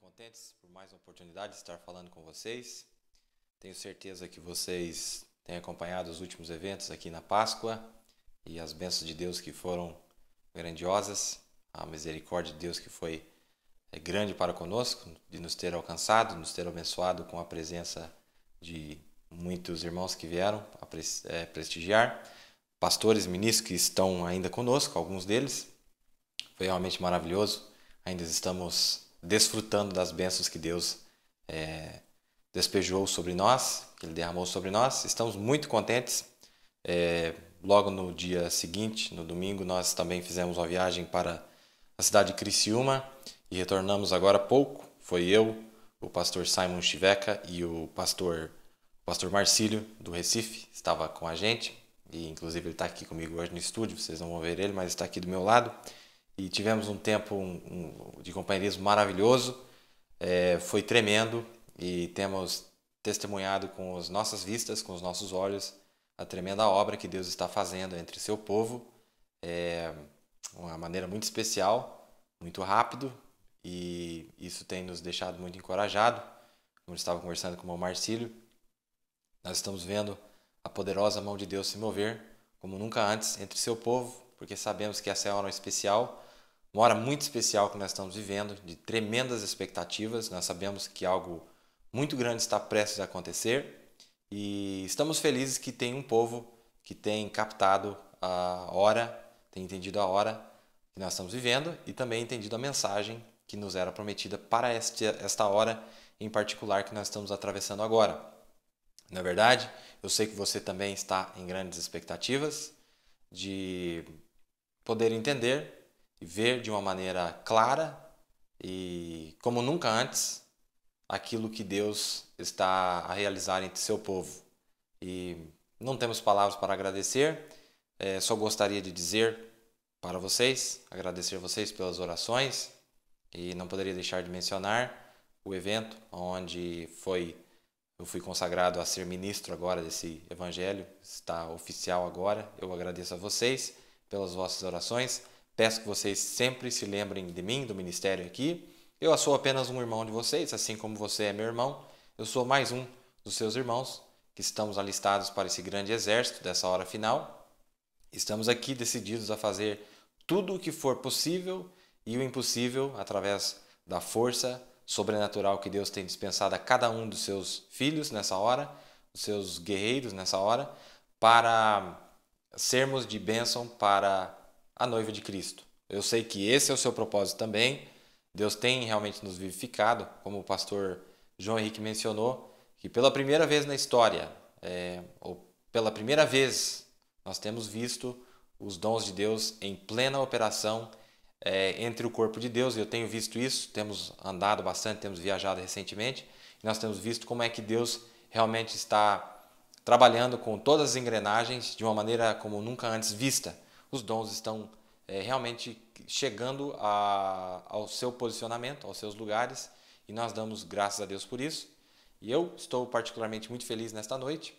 contentes por mais uma oportunidade de estar falando com vocês. Tenho certeza que vocês têm acompanhado os últimos eventos aqui na Páscoa e as bênçãos de Deus que foram grandiosas, a misericórdia de Deus que foi grande para conosco, de nos ter alcançado, nos ter abençoado com a presença de muitos irmãos que vieram a prestigiar, pastores, ministros que estão ainda conosco, alguns deles. Foi realmente maravilhoso. Ainda estamos desfrutando das bênçãos que Deus despejou sobre nós, que Ele derramou sobre nós. Estamos muito contentes. Logo no dia seguinte, no domingo, nós também fizemos uma viagem para a cidade de Criciúma e retornamos agora há pouco. Foi eu, o pastor Simon Chiveca e o pastor Marcílio, do Recife, estava com a gente. E inclusive ele está aqui comigo hoje no estúdio, vocês não vão ver ele, mas está aqui do meu lado. E tivemos um tempo de companheirismo maravilhoso, foi tremendo e temos testemunhado com as nossas vistas, com os nossos olhos, a tremenda obra que Deus está fazendo entre seu povo, uma maneira muito especial, muito rápido, e isso tem nos deixado muito encorajado. Como eu estava conversando com o Marcílio, nós estamos vendo a poderosa mão de Deus se mover como nunca antes entre seu povo, porque sabemos que essa é uma hora especial, uma hora muito especial que nós estamos vivendo, de tremendas expectativas. Nós sabemos que algo muito grande está prestes a acontecer e estamos felizes que tem um povo que tem captado a hora, tem entendido a hora que nós estamos vivendo e também entendido a mensagem que nos era prometida para esta hora em particular que nós estamos atravessando agora. Na verdade, eu sei que você também está em grandes expectativas de poder entender e ver de uma maneira clara e como nunca antes aquilo que Deus está a realizar entre seu povo. E não temos palavras para agradecer, só gostaria de dizer para vocês, agradecer vocês pelas orações e não poderia deixar de mencionar o evento onde eu fui consagrado a ser ministro agora desse evangelho, está oficial agora. Eu agradeço a vocês pelas vossas orações. Peço que vocês sempre se lembrem de mim, do ministério aqui. Eu sou apenas um irmão de vocês, assim como você é meu irmão. Eu sou mais um dos seus irmãos que estamos alistados para esse grande exército dessa hora final. Estamos aqui decididos a fazer tudo o que for possível e o impossível através da força sobrenatural que Deus tem dispensado a cada um dos seus filhos nessa hora, dos seus guerreiros nessa hora, para sermos de bênção para a noiva de Cristo. Eu sei que esse é o seu propósito também. Deus tem realmente nos vivificado, como o pastor João Henrique mencionou, que pela primeira vez na história, ou pela primeira vez, nós temos visto os dons de Deus em plena operação entre o corpo de Deus. Eu tenho visto isso, temos andado bastante, temos viajado recentemente, e nós temos visto como é que Deus realmente está trabalhando com todas as engrenagens de uma maneira como nunca antes vista. Os dons estão realmente chegando ao seu posicionamento, aos seus lugares, e nós damos graças a Deus por isso. E eu estou particularmente muito feliz nesta noite,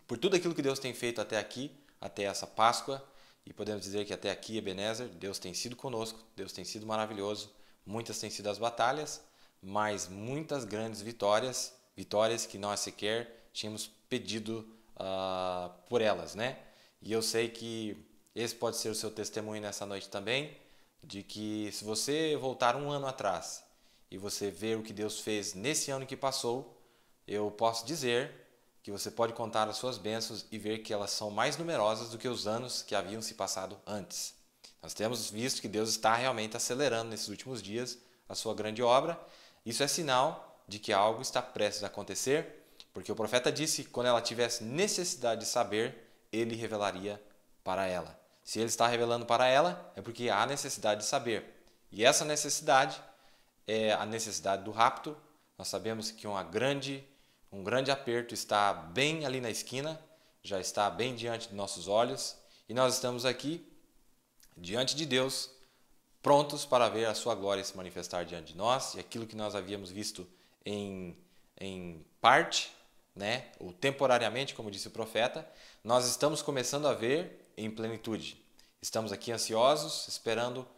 por tudo aquilo que Deus tem feito até aqui, até essa Páscoa, e podemos dizer que até aqui, Ebenezer, Deus tem sido conosco, Deus tem sido maravilhoso, muitas têm sido as batalhas, mas muitas grandes vitórias que nós sequer tínhamos pedido por elas, né? E eu sei que esse pode ser o seu testemunho nessa noite também, de que se você voltar um ano atrás e você ver o que Deus fez nesse ano que passou, eu posso dizer que você pode contar as suas bênçãos e ver que elas são mais numerosas do que os anos que haviam se passado antes. Nós temos visto que Deus está realmente acelerando nesses últimos dias a sua grande obra. Isso é sinal de que algo está prestes a acontecer, porque o profeta disse que quando ela tivesse necessidade de saber, ele revelaria para ela. Se ele está revelando para ela, é porque há necessidade de saber. E essa necessidade é a necessidade do rapto. Nós sabemos que um grande aperto está bem ali na esquina, já está bem diante de nossos olhos, e nós estamos aqui, diante de Deus, prontos para ver a sua glória se manifestar diante de nós, e aquilo que nós havíamos visto em parte, né, ou temporariamente, como disse o profeta, nós estamos começando a ver em plenitude. Estamos aqui ansiosos, esperando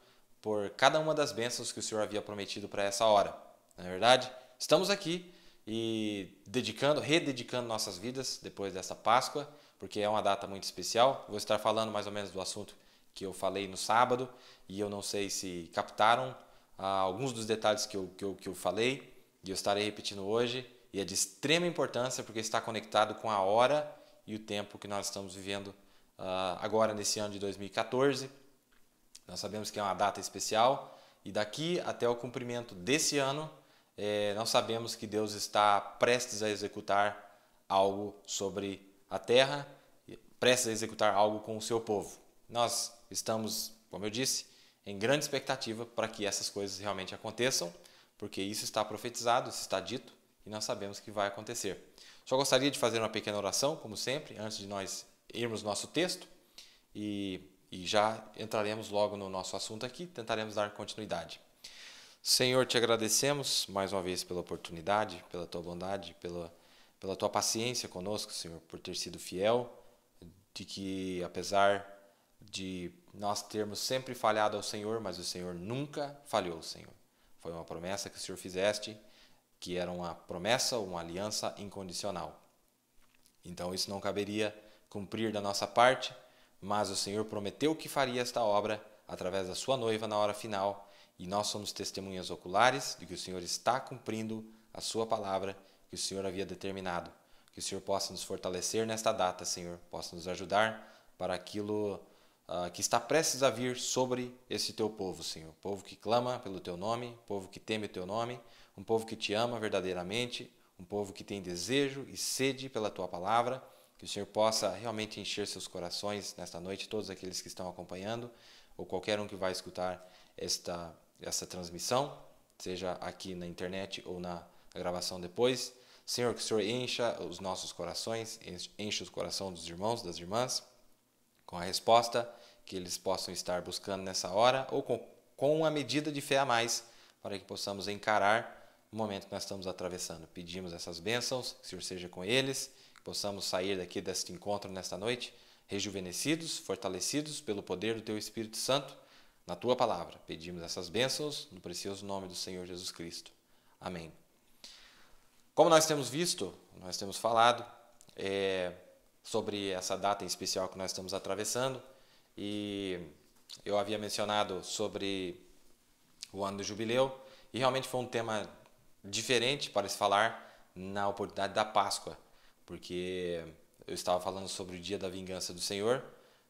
por cada uma das bênçãos que o Senhor havia prometido para essa hora. não é verdade? Estamos aqui e rededicando nossas vidas depois dessa Páscoa, porque é uma data muito especial. Vou estar falando mais ou menos do assunto que eu falei no sábado, e eu não sei se captaram alguns dos detalhes que eu falei, e eu estarei repetindo hoje, e é de extrema importância porque está conectado com a hora e o tempo que nós estamos vivendo agora nesse ano de 2014. Nós sabemos que é uma data especial, e daqui até o cumprimento desse ano, nós sabemos que Deus está prestes a executar algo sobre a terra, prestes a executar algo com o seu povo. Nós estamos, como eu disse, em grande expectativa para que essas coisas realmente aconteçam, porque isso está profetizado, isso está dito, e nós sabemos que vai acontecer. Só gostaria de fazer uma pequena oração, como sempre, antes de nós irmos no nosso texto, e já entraremos logo no nosso assunto aqui, tentaremos dar continuidade. Senhor, te agradecemos mais uma vez pela oportunidade, pela tua bondade, pela tua paciência conosco, Senhor, por ter sido fiel, de que apesar de nós termos sempre falhado ao Senhor, mas o Senhor nunca falhou, Senhor. Foi uma promessa que o Senhor fizeste, que era uma promessa, uma aliança incondicional. Então isso não caberia cumprir da nossa parte, mas o Senhor prometeu que faria esta obra através da sua noiva na hora final, e nós somos testemunhas oculares de que o Senhor está cumprindo a sua palavra que o Senhor havia determinado. Que o Senhor possa nos fortalecer nesta data, Senhor, possa nos ajudar para aquilo que está prestes a vir sobre esse teu povo, Senhor. Povo que clama pelo teu nome, povo que teme o teu nome, um povo que te ama verdadeiramente, um povo que tem desejo e sede pela tua palavra. Que o Senhor possa realmente encher seus corações nesta noite, todos aqueles que estão acompanhando, ou qualquer um que vai escutar essa transmissão, seja aqui na internet ou na gravação depois. Senhor, que o Senhor encha os nossos corações, encha o coração dos irmãos, das irmãs, com a resposta que eles possam estar buscando nessa hora, ou com uma medida de fé a mais, para que possamos encarar o momento que nós estamos atravessando. Pedimos essas bênçãos, que o Senhor seja com eles, que possamos sair daqui deste encontro nesta noite, rejuvenescidos, fortalecidos pelo poder do Teu Espírito Santo, na Tua Palavra. Pedimos essas bênçãos no precioso nome do Senhor Jesus Cristo. Amém. Como nós temos visto, nós temos falado sobre essa data em especial que nós estamos atravessando, e eu havia mencionado sobre o ano do jubileu, e realmente foi um tema diferente para se falar na oportunidade da Páscoa, porque eu estava falando sobre o dia da vingança do Senhor,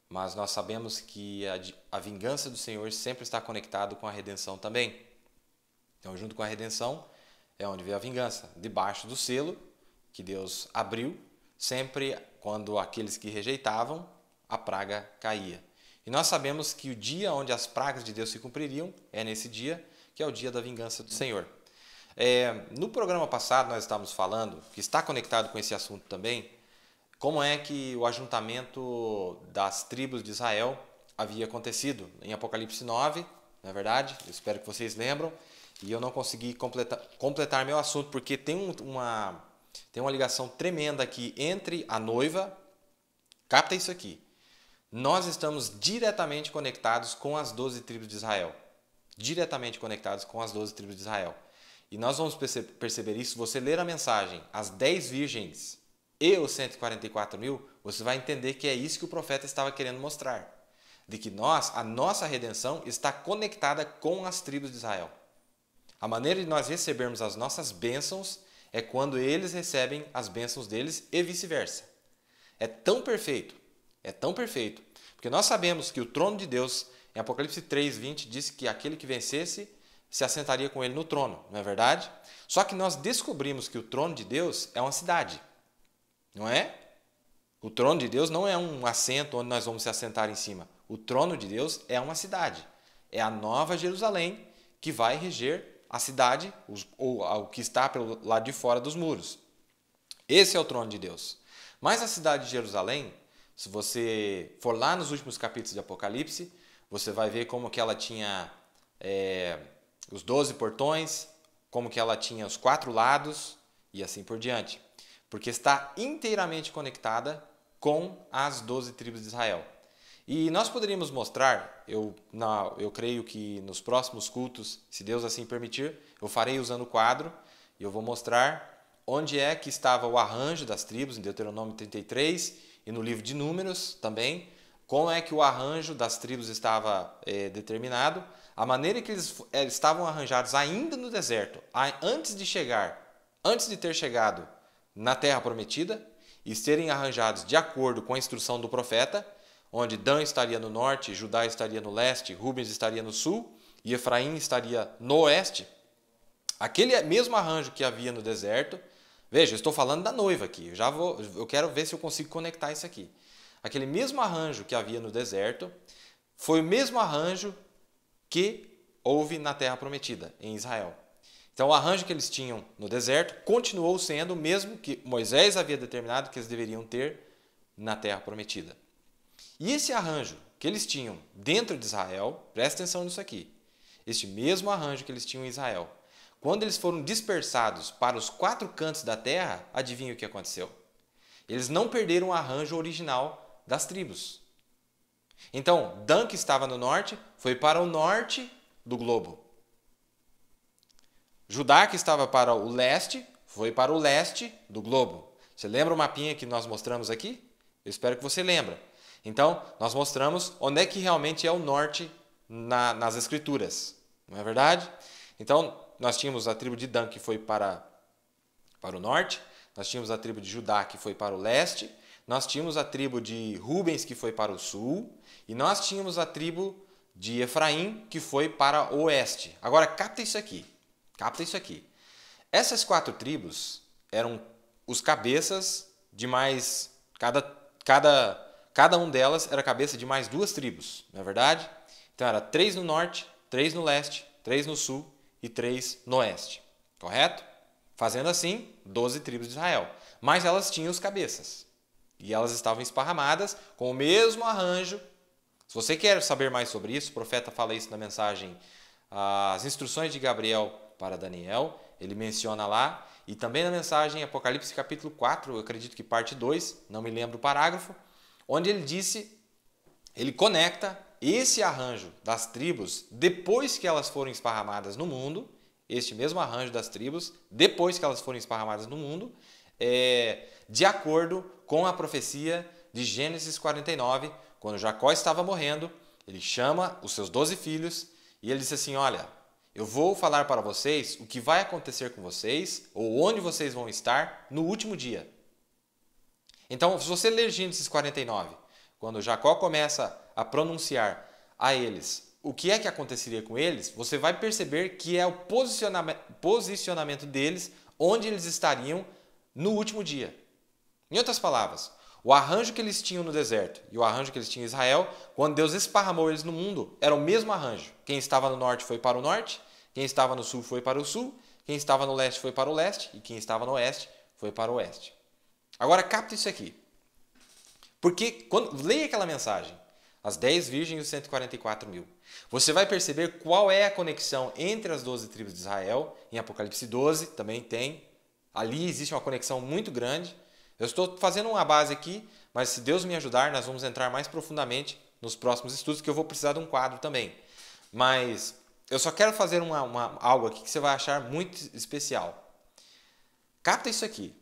mas nós sabemos que a vingança do Senhor sempre está conectado com a redenção também. Então, junto com a redenção, é onde veio a vingança, debaixo do selo que Deus abriu, sempre quando aqueles que rejeitavam, a praga caía. E nós sabemos que o dia onde as pragas de Deus se cumpririam é nesse dia, que é o dia da vingança do Senhor. No programa passado nós estávamos falando, que está conectado com esse assunto também, como é que o ajuntamento das tribos de Israel havia acontecido em Apocalipse 9, não é verdade? Eu espero que vocês lembram. E eu não consegui completar meu assunto, porque tem uma ligação tremenda aqui entre a noiva. Capta isso aqui. Nós estamos diretamente conectados com as 12 tribos de Israel. Diretamente conectados com as 12 tribos de Israel. E nós vamos perceber isso. Se você ler a mensagem, as 10 virgens e os 144 mil, você vai entender que é isso que o profeta estava querendo mostrar. De que a nossa redenção está conectada com as tribos de Israel. A maneira de nós recebermos as nossas bênçãos é quando eles recebem as bênçãos deles e vice-versa. É tão perfeito, porque nós sabemos que o trono de Deus, em Apocalipse 3:20, diz que aquele que vencesse se assentaria com ele no trono, não é verdade? Só que nós descobrimos que o trono de Deus é uma cidade, não é? O trono de Deus não é um assento onde nós vamos se assentar em cima. O trono de Deus é uma cidade. É a Nova Jerusalém que vai reger a cidade, ou o que está pelo lado de fora dos muros. Esse é o trono de Deus. Mas a cidade de Jerusalém, se você for lá nos últimos capítulos de Apocalipse, você vai ver como que ela tinha os 12 portões, como que ela tinha os 4 lados e assim por diante. Porque está inteiramente conectada com as 12 tribos de Israel. E nós poderíamos mostrar, eu creio que nos próximos cultos, se Deus assim permitir, eu farei usando o quadro e eu vou mostrar onde é que estava o arranjo das tribos, em Deuteronômio 33 e no livro de Números também, como é que o arranjo das tribos estava determinado, a maneira que eles estavam arranjados ainda no deserto, antes de ter chegado na Terra Prometida, e serem arranjados de acordo com a instrução do profeta, onde Dan estaria no norte, Judá estaria no leste, Rubens estaria no sul e Efraim estaria no oeste. Aquele mesmo arranjo que havia no deserto, veja, eu estou falando da noiva aqui, eu quero ver se eu consigo conectar isso aqui. Aquele mesmo arranjo que havia no deserto foi o mesmo arranjo que houve na Terra Prometida, em Israel. Então, o arranjo que eles tinham no deserto continuou sendo o mesmo que Moisés havia determinado que eles deveriam ter na Terra Prometida. E esse arranjo que eles tinham dentro de Israel, presta atenção nisso aqui, este mesmo arranjo que eles tinham em Israel, quando eles foram dispersados para os 4 cantos da terra, adivinha o que aconteceu? Eles não perderam o arranjo original das tribos. Então, Dan, que estava no norte, foi para o norte do globo. Judá, que estava para o leste, foi para o leste do globo. Você lembra o mapinha que nós mostramos aqui? Eu espero que você lembre. Então, nós mostramos onde é que realmente é o norte nas escrituras. Não é verdade? Então, nós tínhamos a tribo de Dan, que foi para o norte. Nós tínhamos a tribo de Judá, que foi para o leste. Nós tínhamos a tribo de Rubens, que foi para o sul. E nós tínhamos a tribo de Efraim, que foi para o oeste. Agora, capta isso aqui. Capta isso aqui. Essas 4 tribos eram os cabeças de mais... Cada um delas era cabeça de mais 2 tribos, não é verdade? Então era 3 no norte, 3 no leste, 3 no sul e 3 no oeste. Correto? Fazendo assim, 12 tribos de Israel. Mas elas tinham os cabeças. E elas estavam esparramadas com o mesmo arranjo. Se você quer saber mais sobre isso, o profeta fala isso na mensagem As Instruções de Gabriel para Daniel. Ele menciona lá. E também na mensagem Apocalipse capítulo 4, eu acredito que parte 2, não me lembro o parágrafo, onde ele conecta esse arranjo das tribos depois que elas foram esparramadas no mundo, este mesmo arranjo das tribos, depois que elas foram esparramadas no mundo, de acordo com a profecia de Gênesis 49, quando Jacó estava morrendo, ele chama os seus 12 filhos e ele disse assim, olha, eu vou falar para vocês o que vai acontecer com vocês, ou onde vocês vão estar no último dia. Então, se você ler Gênesis 49, quando Jacó começa a pronunciar a eles o que é que aconteceria com eles, você vai perceber que é o posicionamento deles onde eles estariam no último dia. Em outras palavras, o arranjo que eles tinham no deserto e o arranjo que eles tinham em Israel, quando Deus esparramou eles no mundo, era o mesmo arranjo. Quem estava no norte foi para o norte, quem estava no sul foi para o sul, quem estava no leste foi para o leste e quem estava no oeste foi para o oeste. Agora capta isso aqui. Porque quando leia aquela mensagem, as 10 virgens e os 144 mil, você vai perceber qual é a conexão entre as 12 tribos de Israel. Em Apocalipse 12 também tem. Ali existe uma conexão muito grande. Eu estou fazendo uma base aqui, mas se Deus me ajudar, nós vamos entrar mais profundamente nos próximos estudos, que eu vou precisar de um quadro também. Mas eu só quero fazer algo aqui que você vai achar muito especial. Capta isso aqui.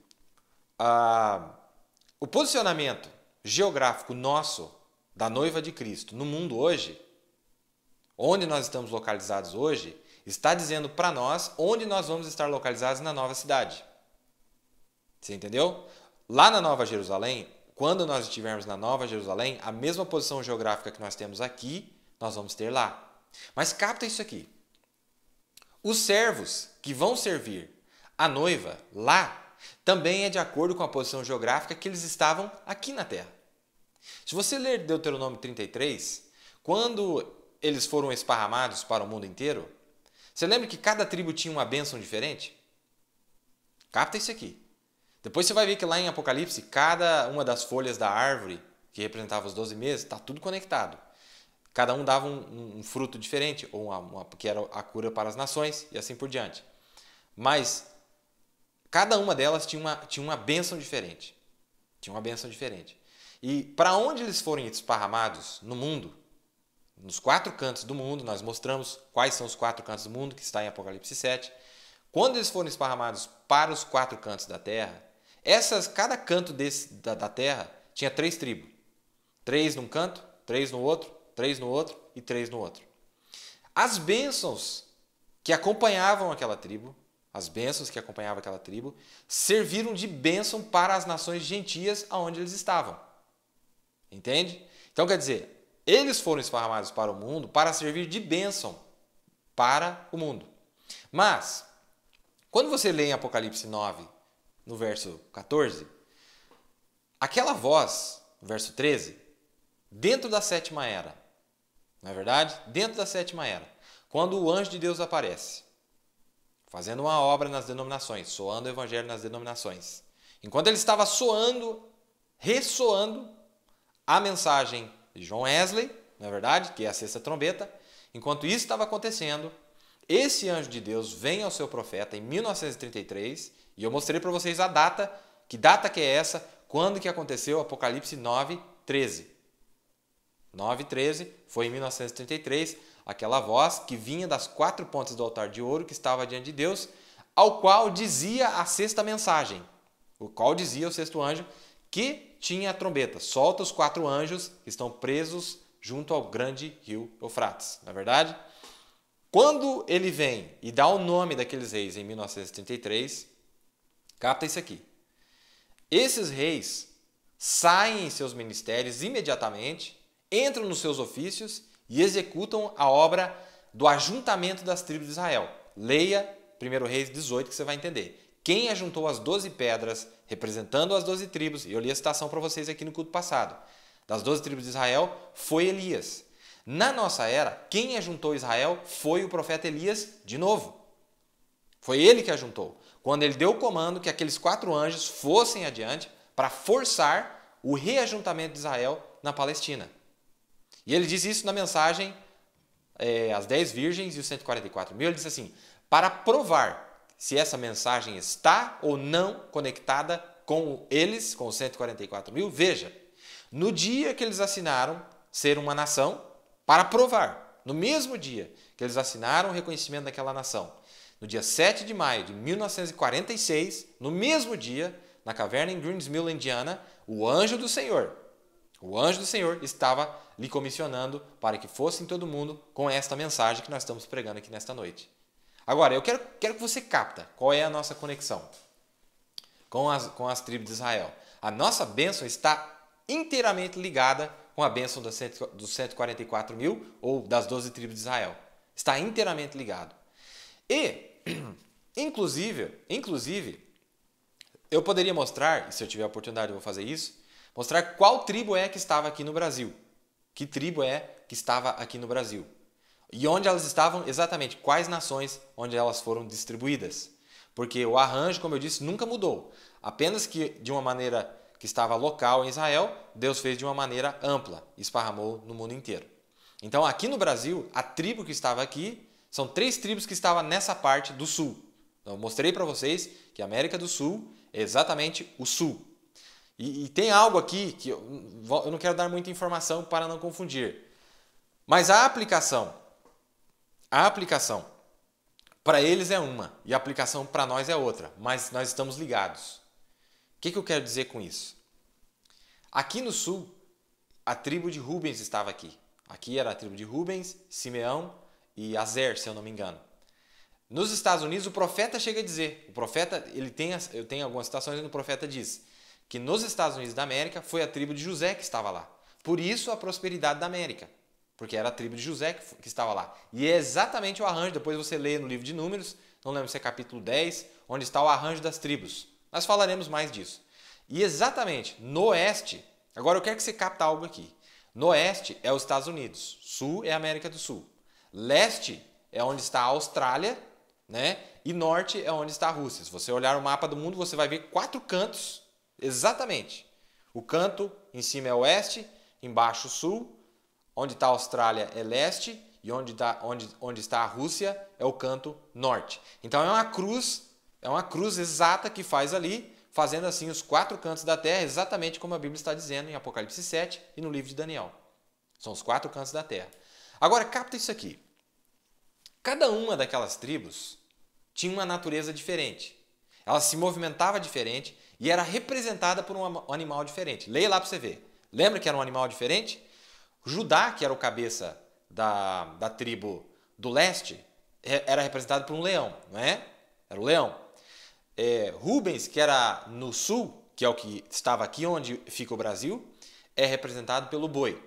O posicionamento geográfico nosso, da noiva de Cristo, no mundo hoje, onde nós estamos localizados hoje, está dizendo para nós onde nós vamos estar localizados na nova cidade. Você entendeu? Lá na Nova Jerusalém, quando nós estivermos na Nova Jerusalém, a mesma posição geográfica que nós temos aqui, nós vamos ter lá. Mas capta isso aqui. Os servos que vão servir a noiva lá, também é de acordo com a posição geográfica que eles estavam aqui na terra. Se você ler Deuteronômio 33, quando eles foram esparramados para o mundo inteiro, você lembra que cada tribo tinha uma bênção diferente? Capta isso aqui. Depois você vai ver que lá em Apocalipse, cada uma das folhas da árvore, que representava os 12 meses, está tudo conectado. Cada um dava um fruto diferente, ou que era a cura para as nações, e assim por diante. Mas cada uma delas tinha uma bênção diferente. Tinha uma bênção diferente. E para onde eles forem esparramados no mundo, nos 4 cantos do mundo, nós mostramos quais são os 4 cantos do mundo, que está em Apocalipse 7. Quando eles forem esparramados para os 4 cantos da terra, cada canto da terra tinha 3 tribos. 3 num canto, 3 no outro, 3 no outro e 3 no outro. As bênçãos que acompanhavam aquela tribo, serviram de bênção para as nações gentias aonde eles estavam. Entende? Então quer dizer, eles foram esparramados para o mundo para servir de bênção para o mundo. Mas, quando você lê em Apocalipse 9, no verso 14, aquela voz, no verso 13, dentro da 7ª era, não é verdade? Dentro da 7ª era, quando o anjo de Deus aparece, fazendo uma obra nas denominações, soando o evangelho nas denominações. Enquanto ele estava ressoando a mensagem de John Wesley, não é verdade? Que é a 6ª trombeta. Enquanto isso estava acontecendo, esse anjo de Deus vem ao seu profeta em 1933, e eu mostrei para vocês a data, que data que é essa, quando que aconteceu Apocalipse 9:13. 9:13 foi em 1933, aquela voz que vinha das 4 pontas do altar de ouro que estava diante de Deus, ao qual dizia a 6ª mensagem, o qual dizia o 6º anjo que tinha a trombeta. Solta os 4 anjos que estão presos junto ao grande rio Eufrates. Não é verdade? Quando ele vem e dá o nome daqueles reis em 1933, capta isso aqui. Esses reis saem em seus ministérios imediatamente, entram nos seus ofícios e executam a obra do ajuntamento das tribos de Israel. Leia 1 Reis 18 que você vai entender. Quem ajuntou as 12 pedras, representando as 12 tribos, e eu li a citação para vocês aqui no culto passado, das 12 tribos de Israel, foi Elias. Na nossa era, quem ajuntou Israel foi o profeta Elias de novo. Foi ele que ajuntou. Quando ele deu o comando que aqueles 4 anjos fossem adiante para forçar o reajuntamento de Israel na Palestina. E ele diz isso na mensagem, as 10 virgens e os 144 mil. Ele diz assim, para provar se essa mensagem está ou não conectada com eles, com os 144 mil, veja, no dia que eles assinaram ser uma nação, para provar, no mesmo dia que eles assinaram o reconhecimento daquela nação, no dia 7 de maio de 1946, no mesmo dia, na caverna em Greens Mill, Indiana, o anjo do Senhor estava lhe comissionando para que fosse em todo mundo com esta mensagem que nós estamos pregando aqui nesta noite. Agora, eu quero que você capta qual é a nossa conexão com as tribos de Israel. A nossa bênção está inteiramente ligada com a bênção dos 144 mil ou das 12 tribos de Israel. Está inteiramente ligado. E, inclusive, eu poderia mostrar, e se eu tiver a oportunidade eu vou fazer isso, mostrar qual tribo é que estava aqui no Brasil. Que tribo é que estava aqui no Brasil. E onde elas estavam, exatamente, quais nações onde elas foram distribuídas. Porque o arranjo, como eu disse, nunca mudou. Apenas que de uma maneira que estava local em Israel, Deus fez de uma maneira ampla, esparramou no mundo inteiro. Então aqui no Brasil, a tribo que estava aqui, são 3 tribos que estavam nessa parte do sul. Então, eu mostrei para vocês que a América do Sul é exatamente o sul. E tem algo aqui que eu não quero dar muita informação para não confundir. Mas a aplicação para eles é uma e a aplicação para nós é outra, mas nós estamos ligados. O que eu quero dizer com isso? Aqui no sul, a tribo de Rubens estava aqui. Aqui era a tribo de Rubens, Simeão e Azer, se eu não me engano. Nos Estados Unidos, o profeta chega a dizer, eu tenho algumas citações onde o profeta diz que nos Estados Unidos da América foi a tribo de José que estava lá. Por isso a prosperidade da América. Porque era a tribo de José que estava lá. E é exatamente o arranjo, depois você lê no livro de Números, não lembro se é capítulo 10, onde está o arranjo das tribos. Nós falaremos mais disso. E exatamente, no oeste, agora eu quero que você capte algo aqui. No oeste é os Estados Unidos, sul é a América do Sul. Leste é onde está a Austrália, né? E norte é onde está a Rússia. Se você olhar o mapa do mundo, você vai ver 4 cantos, exatamente. O canto em cima é oeste, embaixo sul, onde está a Austrália é leste e onde está a Rússia é o canto norte. Então é uma cruz exata que faz ali, fazendo assim os 4 cantos da terra, exatamente como a Bíblia está dizendo em Apocalipse 7 e no livro de Daniel. São os 4 cantos da terra. Agora, capta isso aqui. Cada uma daquelas tribos tinha uma natureza diferente. Ela se movimentava diferente e era representada por um animal diferente. Leia lá para você ver. Lembra que era um animal diferente? Judá, que era o cabeça da tribo do leste, era representado por um leão, não é? Era o leão. Rubens, que era no sul, que é o que estava aqui onde fica o Brasil, é representado pelo boi.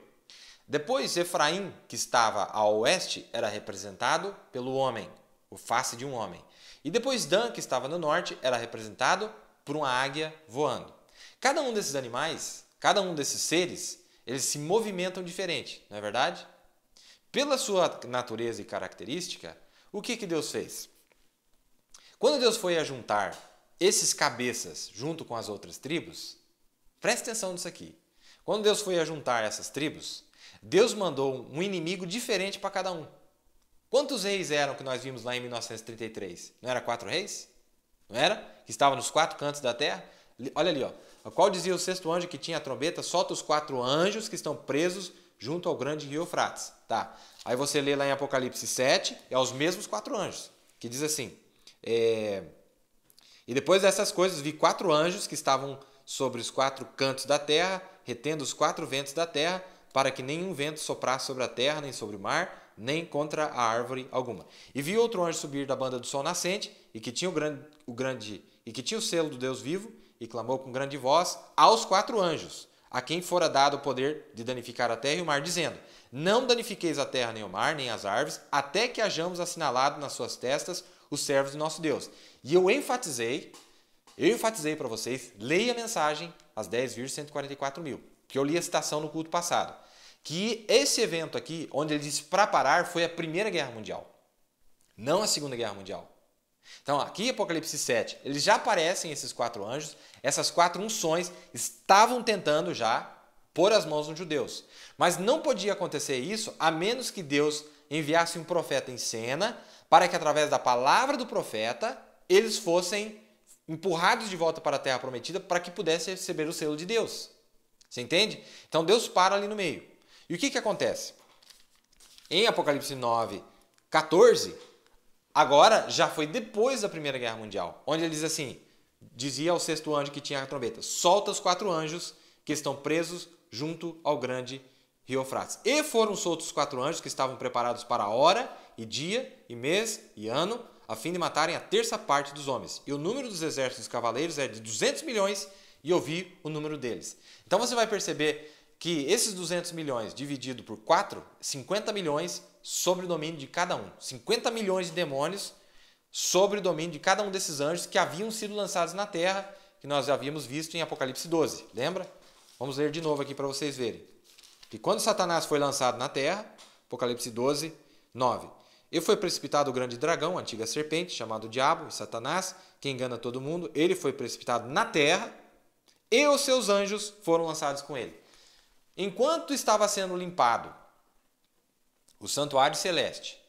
Depois, Efraim, que estava ao oeste, era representado pelo homem, o face de um homem. E depois Dan, que estava no norte, era representado por uma águia voando. Cada um desses animais, cada um desses seres, eles se movimentam diferente, não é verdade? Pela sua natureza e característica, o que Deus fez? Quando Deus foi a juntar esses cabeças junto com as outras tribos, preste atenção nisso aqui. Quando Deus foi a juntar essas tribos, Deus mandou um inimigo diferente para cada um. Quantos reis eram que nós vimos lá em 1933? Não era 4 reis? Não era? Que estavam nos 4 cantos da terra? Olha ali, ó. A qual dizia o 6º anjo que tinha a trombeta, solta os 4 anjos que estão presos junto ao grande rio Eufrates. Tá. Aí você lê lá em Apocalipse 7, é os mesmos 4 anjos, que diz assim, e depois dessas coisas vi 4 anjos que estavam sobre os 4 cantos da terra, retendo os 4 ventos da terra, para que nenhum vento soprasse sobre a terra, nem sobre o mar, nem contra a árvore alguma. E vi outro anjo subir da banda do sol nascente, e que tinha o selo do Deus vivo, e clamou com grande voz aos 4 anjos, a quem fora dado o poder de danificar a terra e o mar, dizendo: não danifiqueis a terra, nem o mar, nem as árvores, até que hajamos assinalado nas suas testas os servos do nosso Deus. E eu enfatizei para vocês, leia a mensagem, as 10,144.000, que eu li a citação no culto passado, que esse evento aqui, onde ele disse para parar, foi a Primeira Guerra Mundial, não a Segunda Guerra Mundial. Então, aqui em Apocalipse 7, eles já aparecem, esses 4 anjos, essas 4 unções estavam tentando já pôr as mãos nos judeus. Mas não podia acontecer isso a menos que Deus enviasse um profeta em cena, para que através da palavra do profeta, eles fossem empurrados de volta para a terra prometida, para que pudessem receber o selo de Deus. Você entende? Então Deus para ali no meio. E o que acontece? Em Apocalipse 9, 14, agora já foi depois da Primeira Guerra Mundial, onde ele diz assim, dizia ao 6º anjo que tinha a trombeta, solta os 4 anjos que estão presos junto ao grande rio Eufrates. E foram soltos os 4 anjos que estavam preparados para a hora, e dia, e mês, e ano, a fim de matarem a 1/3 parte dos homens. E o número dos exércitos dos cavaleiros é de 200 milhões, e eu vi o número deles. Então você vai perceber que esses 200 milhões dividido por 4, 50 milhões sobre o domínio de cada um. 50 milhões de demônios sobre o domínio de cada um desses anjos que haviam sido lançados na terra, que nós já havíamos visto em Apocalipse 12. Lembra? Vamos ler de novo aqui para vocês verem. Que quando Satanás foi lançado na terra, Apocalipse 12, 9. E foi precipitado o grande dragão, a antiga serpente, chamado Diabo e Satanás, que engana todo mundo. Ele foi precipitado na terra e os seus anjos foram lançados com ele. Enquanto estava sendo limpado o santuário celeste.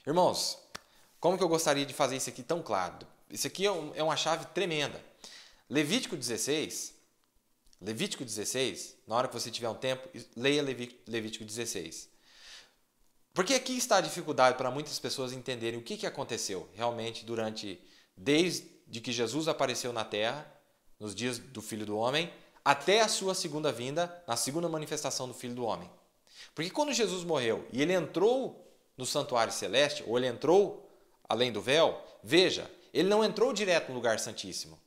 Irmãos, como que eu gostaria de fazer isso aqui tão claro? Isso aqui é uma chave tremenda. Levítico 16, na hora que você tiver um tempo, leia Levítico 16. Porque aqui está a dificuldade para muitas pessoas entenderem o que aconteceu realmente desde que Jesus apareceu na terra, nos dias do Filho do Homem, até a sua segunda vinda, na segunda manifestação do Filho do Homem. Porque quando Jesus morreu e ele entrou no santuário celeste, ou ele entrou além do véu, veja, ele não entrou direto no lugar santíssimo.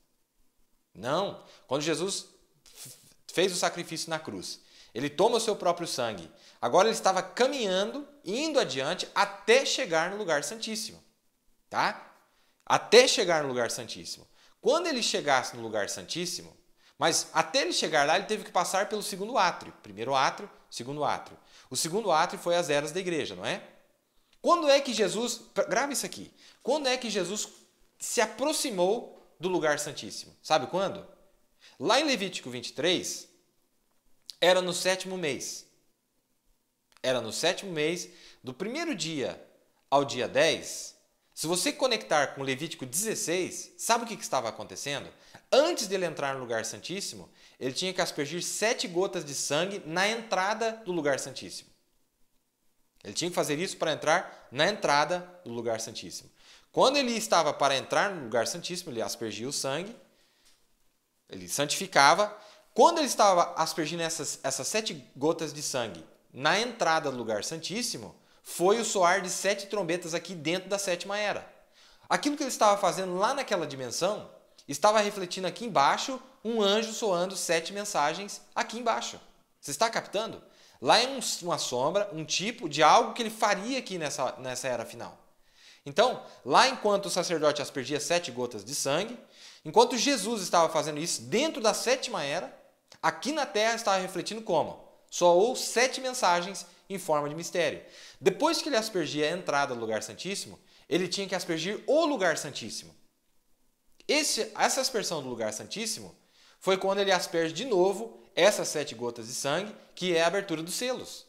Não. Quando Jesus fez o sacrifício na cruz, ele toma o seu próprio sangue. Agora ele estava caminhando, indo adiante, até chegar no lugar santíssimo. Tá? Até chegar no lugar santíssimo. Quando ele chegasse no lugar santíssimo, mas até ele chegar lá, ele teve que passar pelo segundo átrio. Primeiro átrio, segundo átrio. O segundo átrio foi as eras da igreja, não é? Quando é que Jesus... Grave isso aqui. Quando é que Jesus se aproximou do lugar santíssimo? Sabe quando? Lá em Levítico 23, era no 7º mês. Era no 7º mês, do primeiro dia ao dia 10, Se você conectar com Levítico 16, sabe o que estava acontecendo? Antes dele entrar no lugar santíssimo, ele tinha que aspergir 7 gotas de sangue na entrada do lugar santíssimo. Ele tinha que fazer isso para entrar na entrada do lugar santíssimo. Quando ele estava para entrar no lugar santíssimo, ele aspergia o sangue, ele santificava. Quando ele estava aspergindo essas 7 gotas de sangue na entrada do lugar santíssimo, foi o soar de 7 trombetas aqui dentro da 7ª era. Aquilo que ele estava fazendo lá naquela dimensão, estava refletindo aqui embaixo um anjo soando 7 mensagens aqui embaixo. Você está captando? Lá é uma sombra, um tipo de algo que ele faria aqui nessa era final. Então, lá enquanto o sacerdote aspergia 7 gotas de sangue, enquanto Jesus estava fazendo isso dentro da 7ª era, aqui na terra estava refletindo como? Soou 7 mensagens em forma de mistério. Depois que ele aspergia a entrada do lugar santíssimo, ele tinha que aspergir o lugar santíssimo. Essa aspersão do lugar santíssimo foi quando ele asperge de novo essas 7 gotas de sangue, que é a abertura dos selos.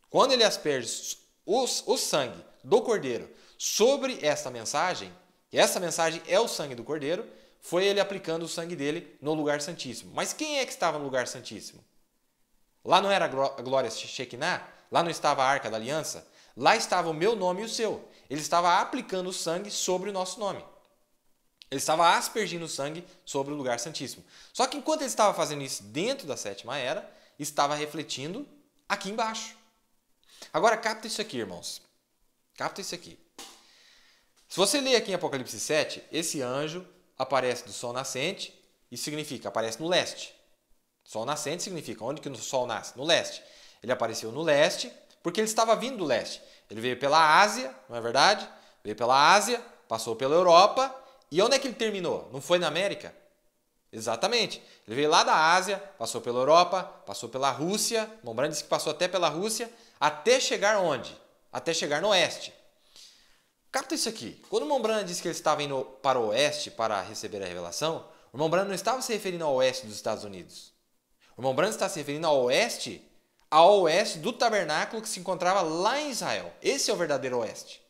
Quando ele asperge o sangue do cordeiro sobre essa mensagem, e essa mensagem é o sangue do cordeiro, foi ele aplicando o sangue dele no lugar santíssimo. Mas quem é que estava no lugar santíssimo? Lá não era a glória Shekinah? Lá não estava a arca da aliança? Lá estava o meu nome e o seu. Ele estava aplicando o sangue sobre o nosso nome. Ele estava aspergindo o sangue sobre o lugar santíssimo. Só que enquanto ele estava fazendo isso dentro da 7ª era, estava refletindo aqui embaixo. Agora capta isso aqui, irmãos. Capta isso aqui. Se você ler aqui em Apocalipse 7, esse anjo aparece do sol nascente e significa, aparece no leste. Sol nascente significa, onde que o sol nasce? No leste. Ele apareceu no leste porque ele estava vindo do leste. Ele veio pela Ásia, não é verdade? Veio pela Ásia, passou pela Europa. E onde é que ele terminou? Não foi na América? Exatamente. Ele veio lá da Ásia, passou pela Europa, passou pela Rússia. Mombrana disse que passou até pela Rússia, até chegar onde? Até chegar no oeste. Capta isso aqui. Quando o Mombrana disse que ele estava indo para o oeste para receber a revelação, o Mombrana não estava se referindo ao oeste dos Estados Unidos. O Mombrana está se referindo ao oeste do tabernáculo que se encontrava lá em Israel. Esse é o verdadeiro oeste.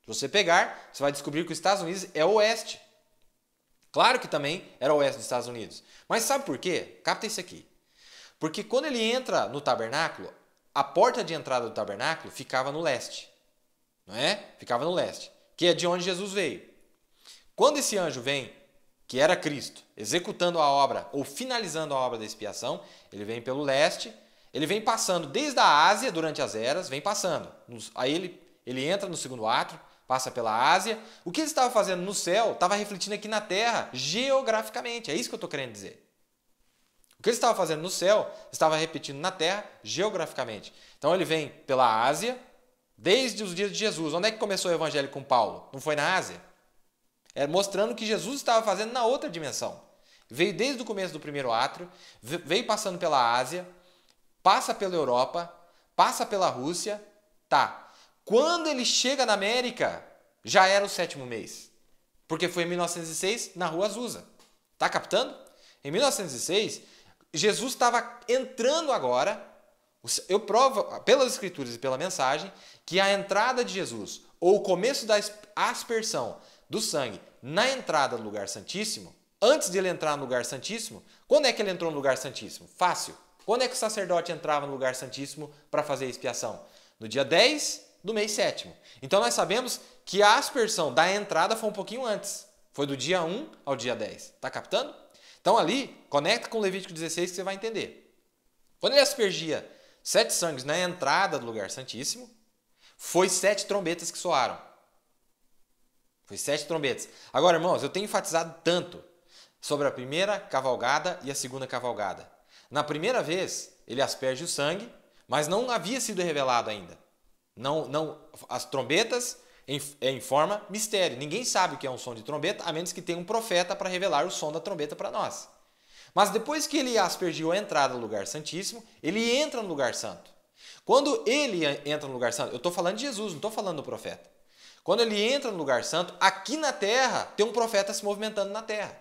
Se você pegar, você vai descobrir que os Estados Unidos é o oeste. Claro que também era o oeste dos Estados Unidos. Mas sabe por quê? Capta isso aqui. Porque quando ele entra no tabernáculo, a porta de entrada do tabernáculo ficava no leste. Não é? Ficava no leste. Que é de onde Jesus veio. Quando esse anjo vem, que era Cristo, executando a obra ou finalizando a obra da expiação, ele vem pelo leste. Ele vem passando desde a Ásia, durante as eras, vem passando. Aí ele entra no segundo átrio, passa pela Ásia. O que ele estava fazendo no céu estava refletindo aqui na terra, geograficamente. É isso que eu estou querendo dizer. O que ele estava fazendo no céu estava repetindo na terra, geograficamente. Então ele vem pela Ásia, desde os dias de Jesus. Onde é que começou o evangelho com Paulo? Não foi na Ásia? É mostrando o que Jesus estava fazendo na outra dimensão. Veio desde o começo do primeiro átrio, veio passando pela Ásia, passa pela Europa, passa pela Rússia. Tá. Quando ele chega na América, já era o 7º mês. Porque foi em 1906, na Rua Azusa. Tá captando? Em 1906, Jesus estava entrando agora. Eu provo, pelas escrituras e pela mensagem, que a entrada de Jesus, ou o começo da aspersão do sangue na entrada do lugar santíssimo, antes de ele entrar no lugar santíssimo, quando é que ele entrou no lugar santíssimo? Fácil. Quando é que o sacerdote entrava no lugar santíssimo para fazer a expiação? No dia 10 do mês 7º. Então nós sabemos que a aspersão da entrada foi um pouquinho antes. Foi do dia 1 ao dia 10. Está captando? Então ali, conecta com Levítico 16 que você vai entender. Quando ele aspergia 7 sangues na entrada do lugar santíssimo, foi 7 trombetas que soaram. Foi 7 trombetas. Agora, irmãos, eu tenho enfatizado tanto sobre a primeira cavalgada e a segunda cavalgada. Na primeira vez, ele asperge o sangue, mas não havia sido revelado ainda. As trombetas em forma mistério. Ninguém sabe o que é um som de trombeta, a menos que tenha um profeta para revelar o som da trombeta para nós. Mas depois que ele aspergiu a entrada no lugar santíssimo, ele entra no lugar santo. Quando ele entra no lugar santo, eu estou falando de Jesus, não estou falando do profeta. Quando ele entra no lugar santo, aqui na terra, tem um profeta se movimentando na terra.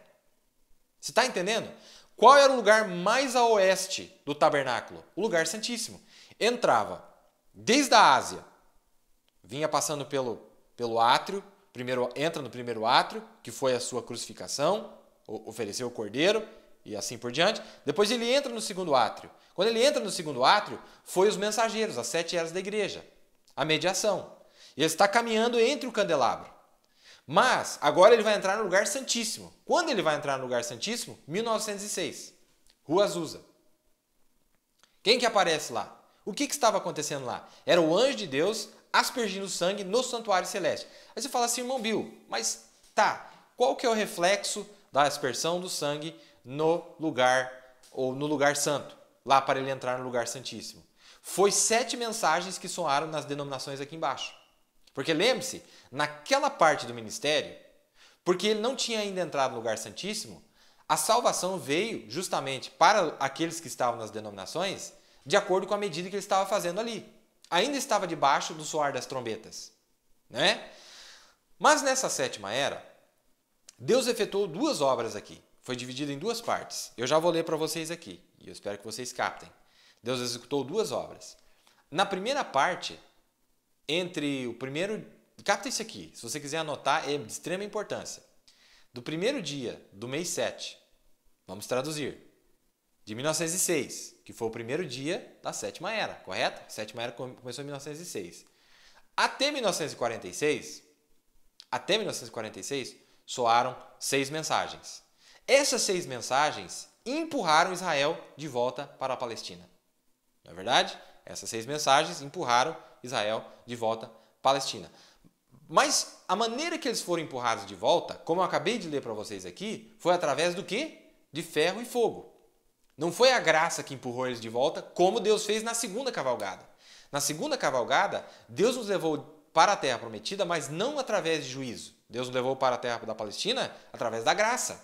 Você está entendendo? Qual era o lugar mais a oeste do tabernáculo? O lugar santíssimo. Entrava desde a Ásia, vinha passando pelo pelo átrio, primeiro entra no primeiro átrio, que foi a sua crucificação, ofereceu o cordeiro e assim por diante. Depois ele entra no segundo átrio. Quando ele entra no segundo átrio, foi os mensageiros, as 7 eras da igreja, a mediação. E ele está caminhando entre o candelabro. Mas agora ele vai entrar no lugar santíssimo. Quando ele vai entrar no lugar santíssimo? 1906, Rua Azusa. Quem que aparece lá? O que estava acontecendo lá? Era o anjo de Deus aspergindo sangue no santuário celeste. Aí você fala assim, irmão Bill, mas tá, qual que é o reflexo da aspersão do sangue no lugar ou no lugar santo, lá para ele entrar no lugar santíssimo? Foi 7 mensagens que soaram nas denominações aqui embaixo. Porque lembre-se, naquela parte do ministério, porque ele não tinha ainda entrado no lugar santíssimo, a salvação veio justamente para aqueles que estavam nas denominações de acordo com a medida que ele estava fazendo ali. Ainda estava debaixo do soar das trombetas, né? Mas nessa 7ª era, Deus efetuou 2 obras aqui. Foi dividido em 2 partes. Eu já vou ler para vocês aqui e eu espero que vocês captem. Deus executou 2 obras. Na primeira parte, entre o primeiro... Capta isso aqui, se você quiser anotar, é de extrema importância. Do primeiro dia do mês 7, vamos traduzir, de 1906, que foi o primeiro dia da 7ª era, correto? A 7ª era começou em 1906. Até 1946, soaram 6 mensagens. Essas 6 mensagens empurraram Israel de volta para a Palestina. Não é verdade? Essas 6 mensagens empurraram Israel de volta para a Palestina. Mas a maneira que eles foram empurrados de volta, como eu acabei de ler para vocês aqui, foi através do quê? De ferro e fogo. Não foi a graça que empurrou eles de volta, como Deus fez na segunda cavalgada. Na segunda cavalgada, Deus nos levou para a terra prometida, mas não através de juízo. Deus nos levou para a terra da Palestina através da graça.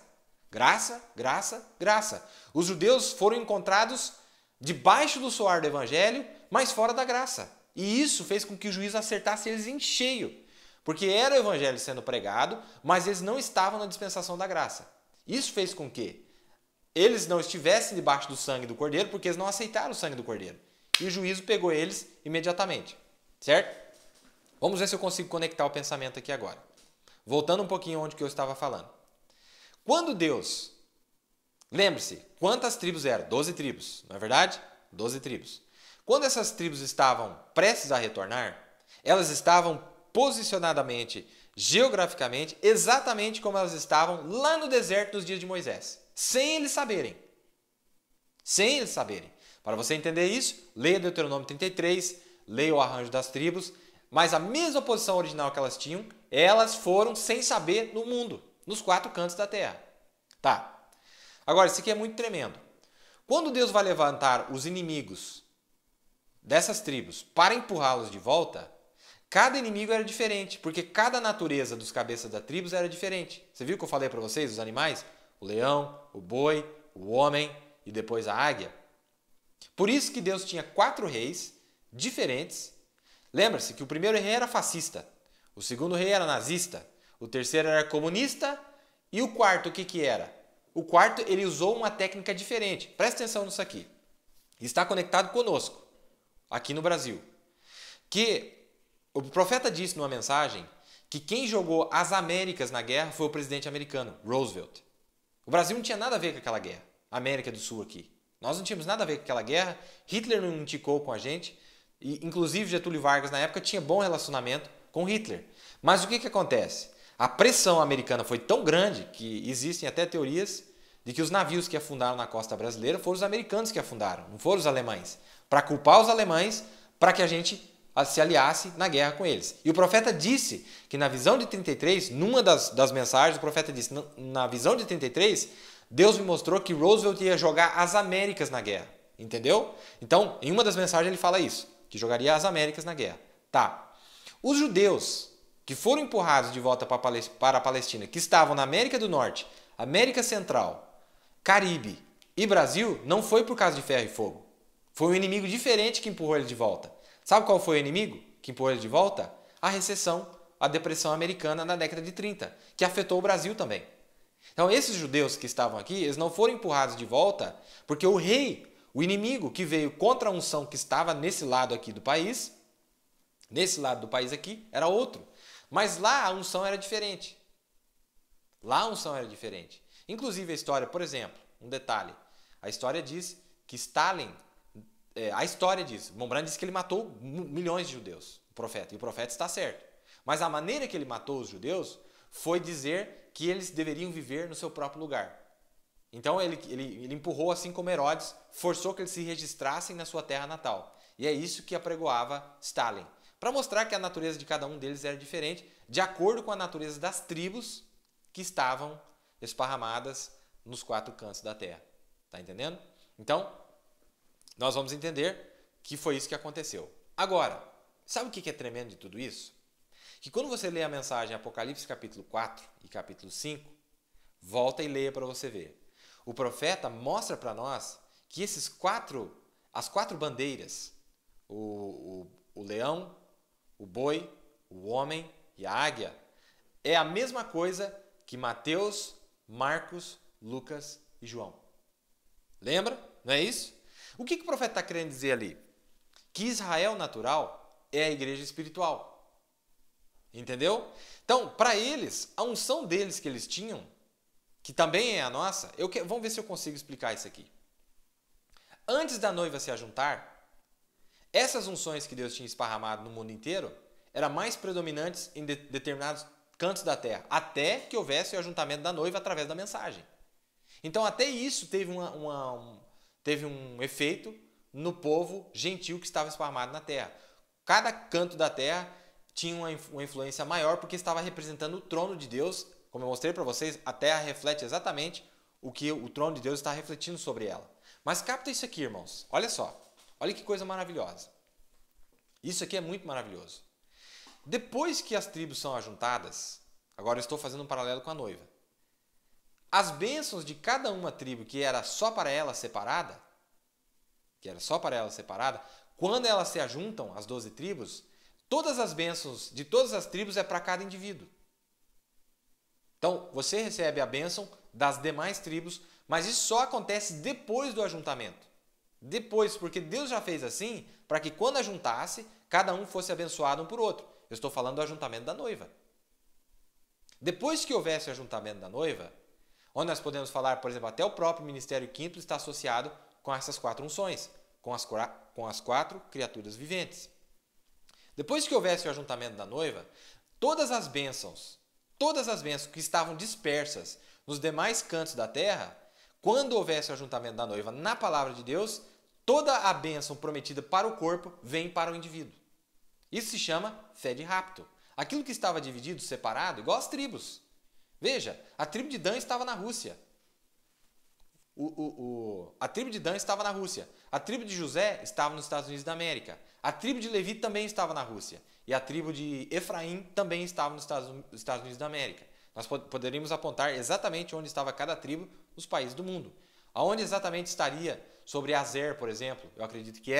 Graça, graça, graça. Os judeus foram encontrados debaixo do soar do evangelho, mas fora da graça. E isso fez com que o juízo acertasse eles em cheio. Porque era o evangelho sendo pregado, mas eles não estavam na dispensação da graça. Isso fez com que eles não estivessem debaixo do sangue do cordeiro, porque eles não aceitaram o sangue do cordeiro. E o juízo pegou eles imediatamente. Certo? Vamos ver se eu consigo conectar o pensamento aqui agora. Voltando um pouquinho onde que eu estava falando. Quando Deus... Lembre-se, quantas tribos eram? 12 tribos, não é verdade? 12 tribos. Quando essas tribos estavam prestes a retornar, elas estavam posicionadamente, geograficamente, exatamente como elas estavam lá no deserto dos dias de Moisés. Sem eles saberem. Sem eles saberem. Para você entender isso, leia Deuteronômio 33, leia o arranjo das tribos, mas a mesma posição original que elas tinham, elas foram sem saber no mundo, nos 4 cantos da terra. Tá. Agora, isso aqui é muito tremendo. Quando Deus vai levantar os inimigos dessas tribos para empurrá-los de volta, cada inimigo era diferente, porque cada natureza dos cabeças da tribos era diferente. Você viu que eu falei para vocês, os animais? O leão, o boi, o homem e depois a águia. Por isso que Deus tinha 4 reis diferentes. Lembra-se que o primeiro rei era fascista, o segundo rei era nazista, o terceiro era comunista e o quarto o que era? O quarto ele usou uma técnica diferente. Presta atenção nisso aqui. Está conectado conosco, aqui no Brasil. Que o profeta disse numa mensagem que quem jogou as Américas na guerra foi o presidente americano, Roosevelt. O Brasil não tinha nada a ver com aquela guerra, a América do Sul aqui. Nós não tínhamos nada a ver com aquela guerra, Hitler não indicou com a gente, e inclusive Getúlio Vargas na época tinha bom relacionamento com Hitler. Mas o que acontece? A pressão americana foi tão grande que existem até teorias de que os navios que afundaram na costa brasileira foram os americanos que afundaram, não foram os alemães. Para culpar os alemães, para que a gente se aliasse na guerra com eles. E o profeta disse que na visão de 33, numa das mensagens, o profeta disse, na visão de 33, Deus me mostrou que Roosevelt ia jogar as Américas na guerra. Entendeu? Então, em uma das mensagens ele fala isso, que jogaria as Américas na guerra. Tá. Os judeus que foram empurrados de volta para a Palestina, que estavam na América do Norte, América Central, Caribe e Brasil, não foi por causa de ferro e fogo. Foi um inimigo diferente que empurrou eles de volta. Sabe qual foi o inimigo que empurrou eles de volta? A recessão, a depressão americana na década de 30, que afetou o Brasil também. Então, esses judeus que estavam aqui, eles não foram empurrados de volta porque o rei, o inimigo que veio contra a unção que estava nesse lado aqui do país, nesse lado do país aqui, era outro. Mas lá a unção era diferente. Lá a unção era diferente. Inclusive a história, por exemplo, um detalhe. A história diz que Stalin, a história diz, Von Braun diz que ele matou milhões de judeus, o profeta, e o profeta está certo. Mas a maneira que ele matou os judeus foi dizer que eles deveriam viver no seu próprio lugar. Então ele empurrou, assim como Herodes, forçou que eles se registrassem na sua terra natal. E é isso que apregoava Stalin, para mostrar que a natureza de cada um deles era diferente, de acordo com a natureza das tribos que estavam esparramadas nos 4 cantos da terra. Tá entendendo? Então, nós vamos entender que foi isso que aconteceu. Agora, sabe o que é tremendo de tudo isso? Que quando você lê a mensagem Apocalipse capítulo 4 e capítulo 5, volta e leia para você ver. O profeta mostra para nós que as 4 bandeiras, o leão, o boi, o homem e a águia, é a mesma coisa que Mateus, Marcos, Lucas e João. Lembra? Não é isso? O que o profeta está querendo dizer ali? Que Israel natural é a igreja espiritual. Entendeu? Então, para eles, a unção deles que eles tinham, que também é a nossa, vamos ver se eu consigo explicar isso aqui. Antes da noiva se ajuntar, essas unções que Deus tinha esparramado no mundo inteiro eram mais predominantes em determinados cantos da terra, até que houvesse o ajuntamento da noiva através da mensagem. Então, até isso teve um efeito no povo gentil que estava esparramado na terra. Cada canto da terra tinha uma influência maior porque estava representando o trono de Deus. Como eu mostrei para vocês, a terra reflete exatamente o que o trono de Deus está refletindo sobre ela. Mas capta isso aqui, irmãos. Olha só. Olha que coisa maravilhosa. Isso aqui é muito maravilhoso. Depois que as tribos são ajuntadas, agora eu estou fazendo um paralelo com a noiva. As bênçãos de cada uma tribo que era só para ela separada, quando elas se ajuntam, as 12 tribos, todas as bênçãos de todas as tribos é para cada indivíduo. Então, você recebe a bênção das demais tribos, mas isso só acontece depois do ajuntamento. Depois, porque Deus já fez assim, para que quando ajuntasse, cada um fosse abençoado um por outro. Eu estou falando do ajuntamento da noiva. Depois que houvesse o ajuntamento da noiva, onde nós podemos falar, por exemplo, até o próprio ministério quinto está associado com essas 4 unções, com as 4 criaturas viventes. Depois que houvesse o ajuntamento da noiva, todas as bênçãos que estavam dispersas nos demais cantos da terra, quando houvesse o ajuntamento da noiva na palavra de Deus, toda a bênção prometida para o corpo vem para o indivíduo. Isso se chama fé de rapto. Aquilo que estava dividido, separado, igual as tribos. Veja, a tribo de Dan estava na Rússia. A tribo de Dan estava na Rússia. A tribo de José estava nos Estados Unidos da América. A tribo de Levi também estava na Rússia. E a tribo de Efraim também estava nos Estados Unidos da América. Nós poderíamos apontar exatamente onde estava cada tribo nos países do mundo. Aonde exatamente estaria sobre Azer, por exemplo, eu acredito que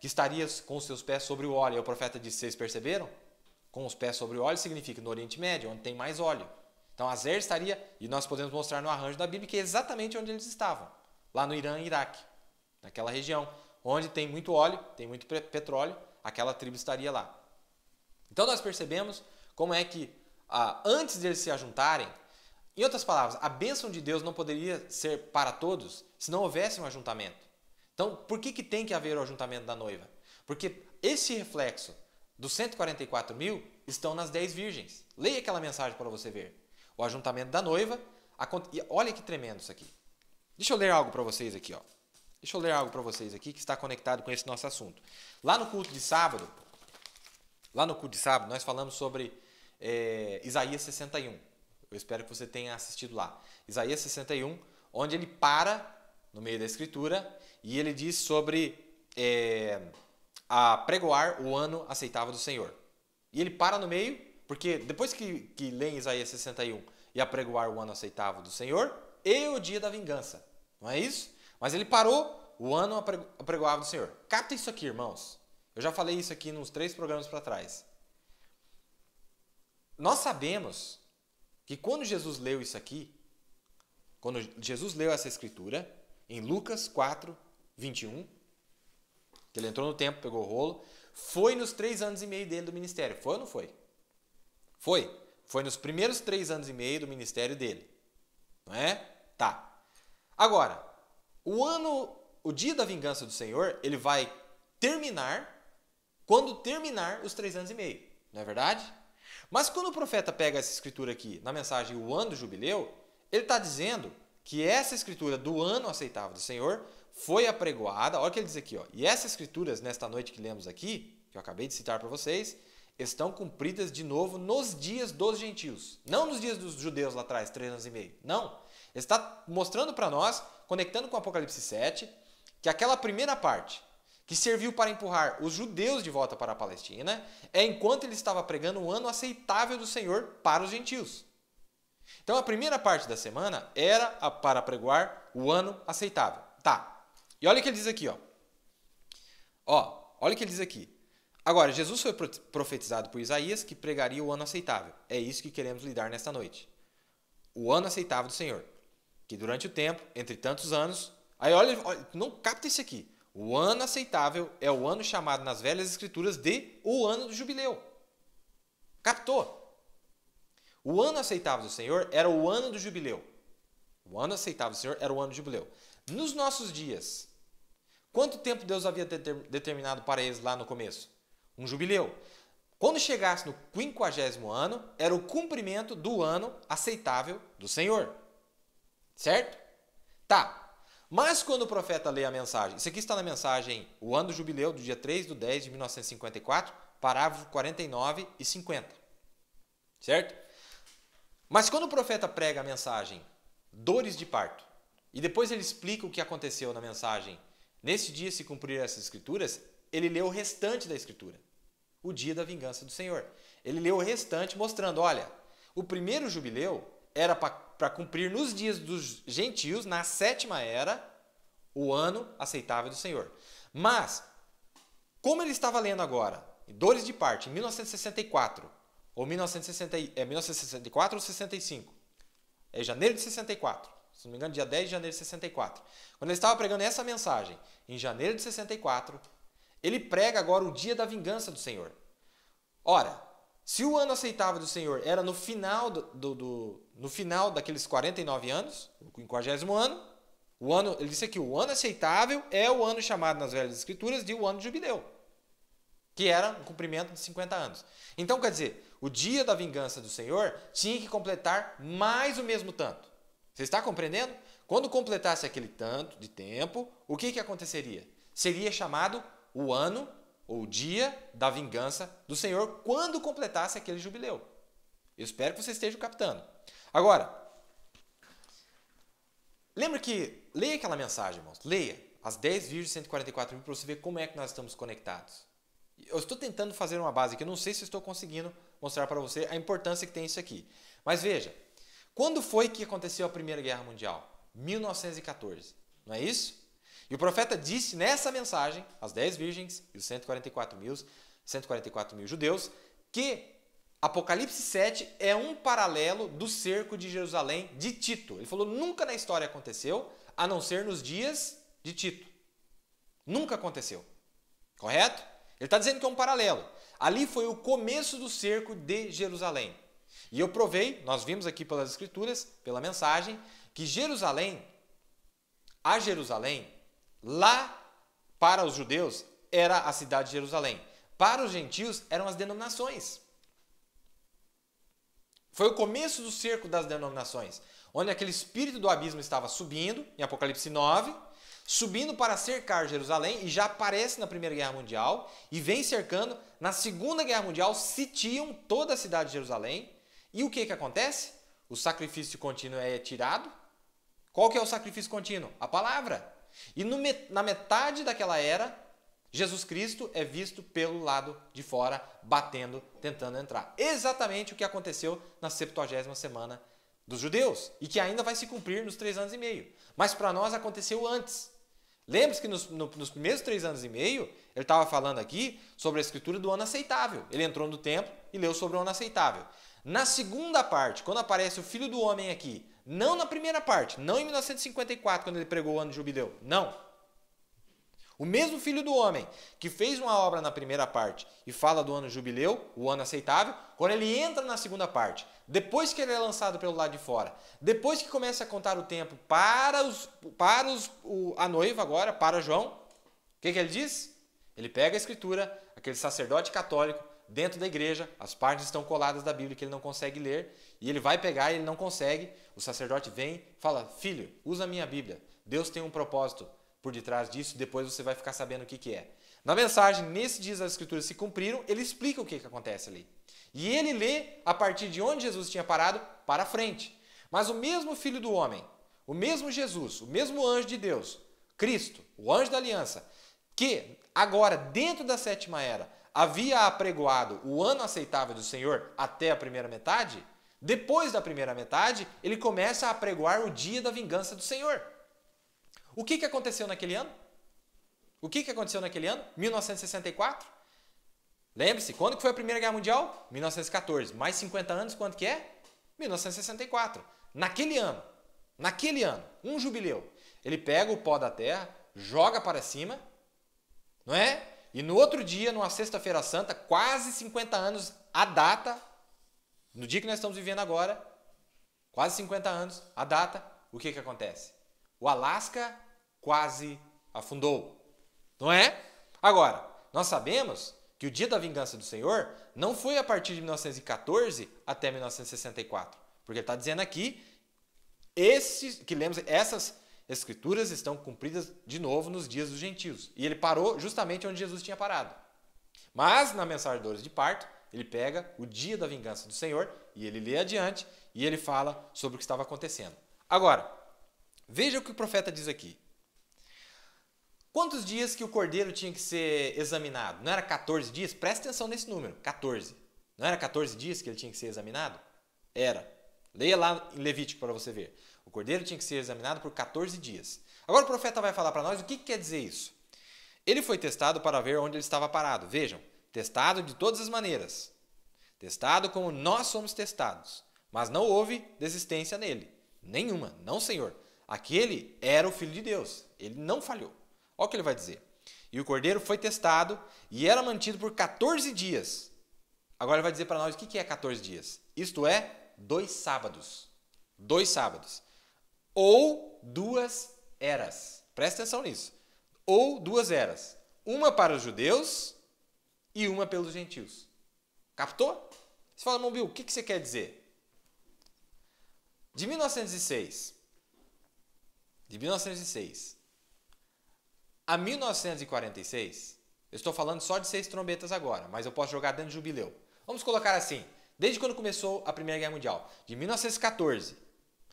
estaria com os seus pés sobre o óleo. E o profeta disse, vocês perceberam? Com os pés sobre o óleo significa no Oriente Médio, onde tem mais óleo. Então Azer estaria, e nós podemos mostrar no arranjo da Bíblia, que é exatamente onde eles estavam. Lá no Irã e Iraque, naquela região. Onde tem muito óleo, tem muito petróleo, aquela tribo estaria lá. Então nós percebemos como é que, antes deles se ajuntarem, em outras palavras, a bênção de Deus não poderia ser para todos se não houvesse um ajuntamento. Então, por que tem que haver o ajuntamento da noiva? Porque esse reflexo dos 144 mil estão nas 10 virgens. Leia aquela mensagem para você ver. O ajuntamento da noiva, e olha que tremendo isso aqui. Deixa eu ler algo para vocês aqui, ó. Deixa eu ler algo para vocês aqui que está conectado com esse nosso assunto. Lá no culto de sábado, nós falamos sobre Isaías 61. Eu espero que você tenha assistido lá. Isaías 61, onde ele para no meio da escritura e ele diz sobre apregoar o ano aceitável do Senhor. E ele para no meio, porque depois que lê em Isaías 61 e apregoar o ano aceitável do Senhor, e o dia da vingança. Não é isso? Mas ele parou o ano apregoável do Senhor. Capta isso aqui, irmãos. Eu já falei isso aqui nos 3 programas para trás. Nós sabemos que quando Jesus leu isso aqui, quando Jesus leu essa escritura, em Lucas 4, 21, que ele entrou no templo, pegou o rolo, foi nos 3 anos e meio dele do ministério. Foi ou não foi? Foi. Foi nos primeiros 3 anos e meio do ministério dele. Não é? Tá. Agora, o dia da vingança do Senhor, ele vai terminar quando terminar os 3 anos e meio. Não é verdade? Mas quando o profeta pega essa escritura aqui, na mensagem o ano do jubileu, ele está dizendo que essa escritura do ano aceitável do Senhor foi apregoada. Olha o que ele diz aqui. Ó, e essas escrituras, nesta noite que lemos aqui, que eu acabei de citar para vocês, estão cumpridas de novo nos dias dos gentios. Não nos dias dos judeus lá atrás, 3 anos e meio. Não. Ele está mostrando para nós, conectando com Apocalipse 7, que aquela primeira parte, que serviu para empurrar os judeus de volta para a Palestina, é enquanto ele estava pregando o ano aceitável do Senhor para os gentios. Então a primeira parte da semana era para pregoar o ano aceitável. Tá. E olha o que ele diz aqui, ó. Olha o que ele diz aqui. Agora, Jesus foi profetizado por Isaías que pregaria o ano aceitável. É isso que queremos lidar nesta noite. O ano aceitável do Senhor. Que durante o tempo, entre tantos anos... Aí olha, não capta isso aqui. O ano aceitável é o ano chamado nas velhas escrituras de o ano do jubileu. Captou? O ano aceitável do Senhor era o ano do jubileu. O ano aceitável do Senhor era o ano do jubileu. Nos nossos dias, quanto tempo Deus havia determinado para eles lá no começo? Um jubileu. Quando chegasse no 50º ano, era o cumprimento do ano aceitável do Senhor. Certo? Tá. Mas quando o profeta lê a mensagem, isso aqui está na mensagem, o ano do jubileu, do dia 3/10 de 1954, parágrafo 49 e 50. Certo? Mas quando o profeta prega a mensagem, dores de parto, e depois ele explica o que aconteceu na mensagem, nesse dia se cumprir essas escrituras, ele lê o restante da escritura, o dia da vingança do Senhor. Ele lê o restante mostrando, olha, o primeiro jubileu era para cumprir nos dias dos gentios, na 7ª era, o ano aceitável do Senhor. Mas, como ele estava lendo agora, dores de parto, em 1964, ou 1964 ou 65, é janeiro de 64, se não me engano, dia 10 de janeiro de 64. Quando ele estava pregando essa mensagem, em janeiro de 64, ele prega agora o dia da vingança do Senhor. Ora, se o ano aceitável do Senhor era no final, no final daqueles 49 anos, o 50º ano, ele disse aqui, o ano aceitável é o ano chamado nas velhas escrituras de o ano de jubileu, que era o cumprimento de 50 anos. Então, quer dizer, o dia da vingança do Senhor tinha que completar mais o mesmo tanto. Você está compreendendo? Quando completasse aquele tanto de tempo, o que aconteceria? Seria chamado o ano ou o dia da vingança do Senhor quando completasse aquele jubileu. Eu espero que você esteja captando. Agora, lembra que... Leia aquela mensagem, irmãos. Leia as 10 virgens de 144 mil para você ver como é que nós estamos conectados. Eu estou tentando fazer uma base aqui. Eu não sei se estou conseguindo mostrar para você a importância que tem isso aqui. Mas veja, quando foi que aconteceu a Primeira Guerra Mundial? 1914. Não é isso? E o profeta disse nessa mensagem, as 10 virgens e os 144 mil judeus, que Apocalipse 7 é um paralelo do cerco de Jerusalém de Tito. Ele falou, nunca na história aconteceu, a não ser nos dias de Tito. Nunca aconteceu. Correto? Ele está dizendo que é um paralelo. Ali foi o começo do cerco de Jerusalém. E eu provei, nós vimos aqui pelas escrituras, pela mensagem, que Jerusalém, lá para os judeus, era a cidade de Jerusalém. Para os gentios, eram as denominações. Foi o começo do cerco das denominações, onde aquele espírito do abismo estava subindo, em Apocalipse 9, subindo para cercar Jerusalém, e já aparece na Primeira Guerra Mundial, e vem cercando. Na Segunda Guerra Mundial, sitiam toda a cidade de Jerusalém. E o que acontece? O sacrifício contínuo é tirado. Qual que é o sacrifício contínuo? A palavra. E na metade daquela era, Jesus Cristo é visto pelo lado de fora, batendo, tentando entrar. Exatamente o que aconteceu na 70ª semana dos judeus, e que ainda vai se cumprir nos 3 anos e meio. Mas para nós aconteceu antes. Lembre-se que nos primeiros 3 anos e meio, ele estava falando aqui sobre a escritura do ano aceitável. Ele entrou no templo e leu sobre o ano aceitável. Na segunda parte, quando aparece o Filho do Homem aqui, não na primeira parte, não em 1954, quando ele pregou o ano de jubileu, não. O mesmo Filho do Homem que fez uma obra na primeira parte e fala do ano jubileu, o ano aceitável, quando ele entra na segunda parte, depois que ele é lançado pelo lado de fora, depois que começa a contar o tempo para a noiva agora, para João, o que ele diz? Ele pega a escritura, aquele sacerdote católico, dentro da igreja, as páginas estão coladas da Bíblia que ele não consegue ler, e ele vai pegar e ele não consegue, o sacerdote vem e fala, filho, usa a minha Bíblia, Deus tem um propósito por detrás disso, depois você vai ficar sabendo o que é. Na mensagem, nesses dias as escrituras se cumpriram, ele explica o que acontece ali. E ele lê a partir de onde Jesus tinha parado para frente. Mas o mesmo Filho do Homem, o mesmo Jesus, o mesmo anjo de Deus, Cristo, o anjo da aliança, que agora, dentro da sétima era, havia apregoado o ano aceitável do Senhor até a primeira metade, depois da primeira metade, ele começa a apregoar o dia da vingança do Senhor. O que aconteceu naquele ano? O que aconteceu naquele ano? 1964? Lembre-se, quando que foi a Primeira Guerra Mundial? 1914. Mais 50 anos, quanto que é? 1964. Naquele ano, um jubileu, ele pega o pó da terra, joga para cima, não é? E no outro dia, numa sexta-feira santa, quase 50 anos a data, no dia que nós estamos vivendo agora, quase 50 anos a data, o que acontece? O Alasca quase afundou, não é? Agora, nós sabemos que o dia da vingança do Senhor não foi a partir de 1914 até 1964, porque ele está dizendo aqui essas escrituras estão cumpridas de novo nos dias dos gentios. E ele parou justamente onde Jesus tinha parado. Mas na mensagem de dores de parto, ele pega o dia da vingança do Senhor e ele lê adiante e ele fala sobre o que estava acontecendo. Agora, veja o que o profeta diz aqui. Quantos dias que o cordeiro tinha que ser examinado? Não era 14 dias? Presta atenção nesse número, 14. Não era 14 dias que ele tinha que ser examinado? Era. Leia lá em Levítico para você ver. O cordeiro tinha que ser examinado por 14 dias. Agora o profeta vai falar para nós o que quer dizer isso. Ele foi testado para ver onde ele estava parado. Vejam, testado de todas as maneiras. Testado como nós somos testados. Mas não houve desistência nele. Nenhuma, não, Senhor. Aquele era o Filho de Deus. Ele não falhou. Olha o que ele vai dizer. E o cordeiro foi testado e era mantido por 14 dias. Agora ele vai dizer para nós o que é 14 dias. Isto é, 2 sábados. 2 sábados. Ou 2 eras. Presta atenção nisso. Ou 2 eras. Uma para os judeus e uma pelos gentios. Captou? Você fala, irmão Bill, o que você quer dizer? De 1906 a 1946, eu estou falando só de 6 trombetas agora, mas eu posso jogar dentro de jubileu. Vamos colocar assim, desde quando começou a Primeira Guerra Mundial, de 1914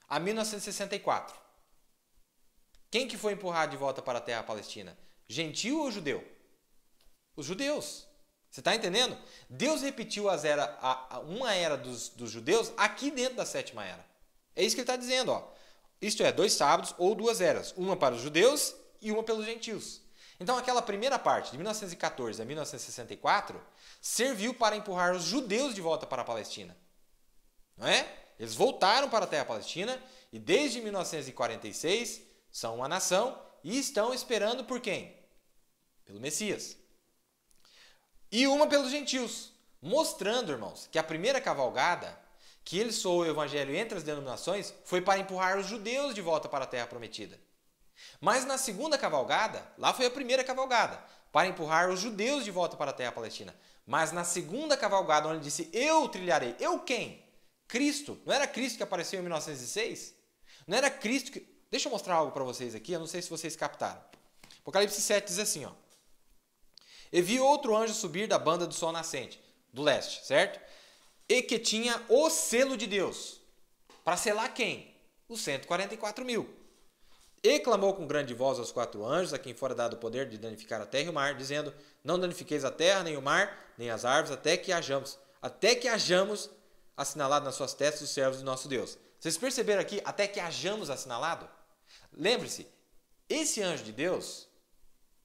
a 1964. Quem que foi empurrado de volta para a terra palestina? Gentio ou judeu? Os judeus. Você está entendendo? Deus repetiu uma era dos judeus aqui dentro da sétima era. É isso que ele está dizendo. Ó. Isto é, 2 sábados ou 2 eras. Uma para os judeus e uma pelos gentios. Então aquela primeira parte, de 1914 a 1964, serviu para empurrar os judeus de volta para a Palestina. Não é? Eles voltaram para a terra palestina e desde 1946 são uma nação e estão esperando por quem? Pelo Messias. E uma pelos gentios, mostrando, irmãos, que a primeira cavalgada, que ele soou o evangelho entre as denominações, foi para empurrar os judeus de volta para a terra prometida. Mas na segunda cavalgada, lá foi a primeira cavalgada, para empurrar os judeus de volta para a terra palestina. Mas na segunda cavalgada, onde ele disse, eu trilharei. Eu quem? Cristo. Não era Cristo que apareceu em 1906? Não era Cristo que... Deixa eu mostrar algo para vocês aqui, eu não sei se vocês captaram. Apocalipse 7 diz assim, ó. E vi outro anjo subir da banda do sol nascente, do leste, certo? E que tinha o selo de Deus. Para selar quem? Os 144 mil. E clamou com grande voz aos 4 anjos, a quem fora dado o poder de danificar a terra e o mar, dizendo, não danifiqueis a terra, nem o mar, nem as árvores, até que hajamos assinalado nas suas testas os servos do nosso Deus. Vocês perceberam aqui, até que hajamos assinalado? Lembre-se, esse anjo de Deus,